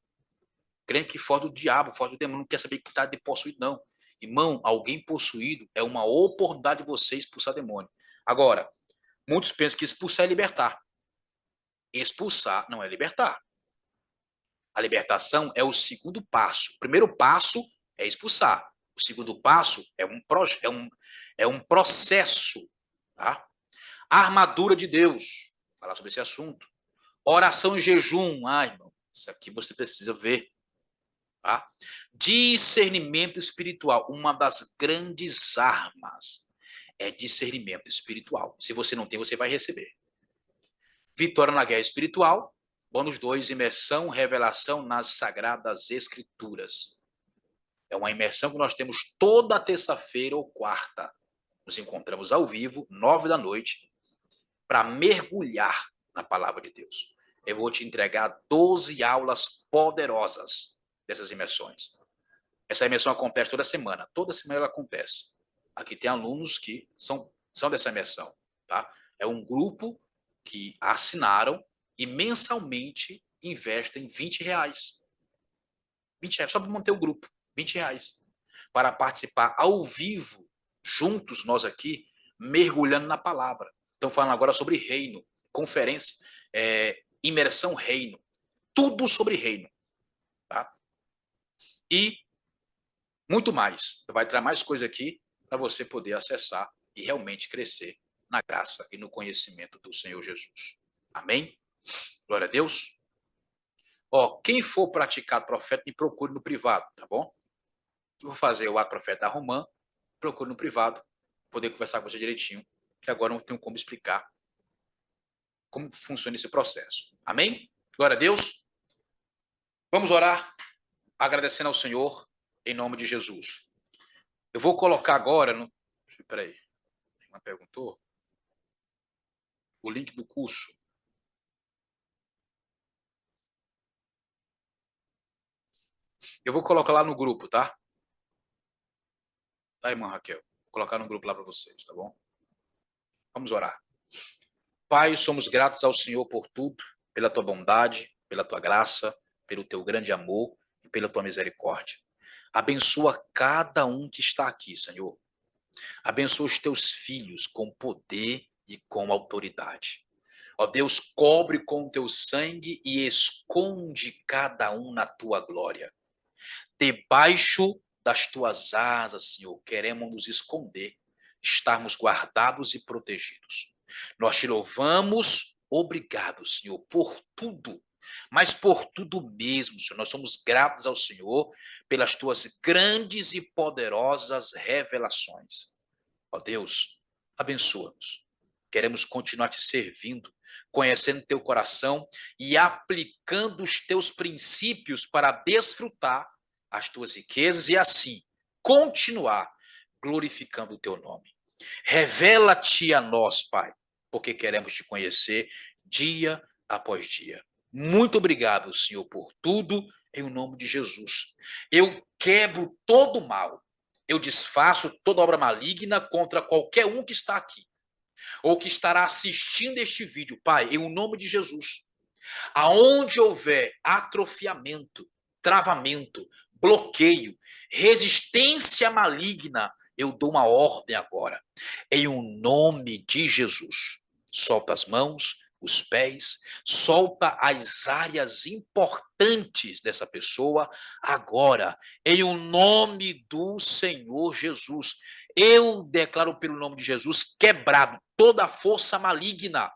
Crendo que fora do diabo, fora do demônio, não quer saber que está de possuído, não. Irmão, alguém possuído é uma oportunidade de você expulsar demônio. Agora, muitos pensam que expulsar é libertar. Expulsar não é libertar. A libertação é o segundo passo. O primeiro passo é expulsar. O segundo passo é um processo. Tá? A armadura de Deus. Vou falar sobre esse assunto. Oração e jejum. Ai, irmão, isso aqui você precisa ver. Tá? Discernimento espiritual. Uma das grandes armas é discernimento espiritual. Se você não tem, você vai receber. Vitória na guerra espiritual. Bônus 2, imersão, revelação nas sagradas escrituras. É uma imersão que nós temos toda terça-feira ou quarta. Nos encontramos ao vivo, 9 da noite, para mergulhar na palavra de Deus. Eu vou te entregar 12 aulas poderosas dessas imersões. Essa imersão acontece toda semana ela acontece. Aqui tem alunos que são dessa imersão. Tá? É um grupo que assinaram e mensalmente investem R$ 20. R$ 20, só para manter o grupo. R$ 20. Para participar ao vivo, juntos nós aqui, mergulhando na palavra. Então, falando agora sobre reino, conferência, imersão reino. Tudo sobre reino. Tá? E muito mais. Vai trazer mais coisa aqui para você poder acessar e realmente crescer na graça e no conhecimento do Senhor Jesus. Amém? Glória a Deus. Ó, quem for praticar profeta, me procure no privado, tá bom? Eu vou fazer o ato profeta da Romã, procure no privado, poder conversar com você direitinho, que agora não tenho como explicar como funciona esse processo. Amém? Glória a Deus. Vamos orar agradecendo ao Senhor em nome de Jesus. Eu vou colocar agora no... Espera aí. Uma perguntou? O link do curso. Eu vou colocar lá no grupo, tá? Tá, irmã Raquel? Vou colocar no grupo lá para vocês, tá bom? Vamos orar. Pai, somos gratos ao Senhor por tudo, pela tua bondade, pela tua graça, pelo teu grande amor e pela tua misericórdia. Abençoa cada um que está aqui, Senhor. Abençoa os teus filhos com poder e com autoridade. Ó Deus, cobre com o teu sangue e esconde cada um na tua glória. Debaixo das tuas asas, Senhor, queremos nos esconder, estarmos guardados e protegidos. Nós te louvamos, obrigado, Senhor, por tudo, mas por tudo mesmo, Senhor. Nós somos gratos ao Senhor pelas tuas grandes e poderosas revelações. Ó Deus, abençoa-nos. Queremos continuar te servindo, conhecendo teu coração e aplicando os teus princípios para desfrutar as tuas riquezas e assim continuar glorificando o teu nome. Revela-te a nós, Pai, porque queremos te conhecer dia após dia. Muito obrigado, Senhor, por tudo, em nome de Jesus. Eu quebro todo o mal. Eu desfaço toda obra maligna contra qualquer um que está aqui ou que estará assistindo este vídeo, Pai, em nome de Jesus. Aonde houver atrofiamento, travamento, bloqueio, resistência maligna, eu dou uma ordem agora, em nome de Jesus. Solta as mãos, os pés, solta as áreas importantes dessa pessoa agora, em nome do Senhor Jesus. Eu declaro pelo nome de Jesus quebrado toda a força maligna,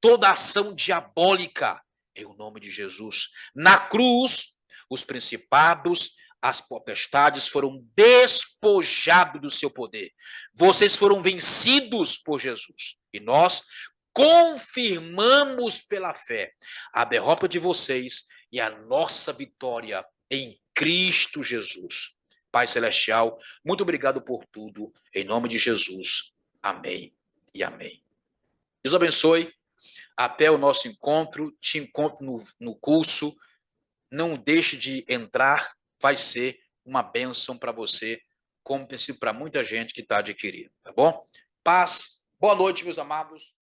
toda ação diabólica, em nome de Jesus. Na cruz, os principados, as potestades foram despojados do seu poder. Vocês foram vencidos por Jesus. E nós confirmamos pela fé a derrota de vocês e a nossa vitória em Cristo Jesus. Pai Celestial, muito obrigado por tudo. Em nome de Jesus. Amém e amém. Deus abençoe. Até o nosso encontro. Te encontro no curso. Não deixe de entrar. Vai ser uma bênção para você, como tem sido para muita gente que está adquirindo. Tá bom? Paz. Boa noite, meus amados.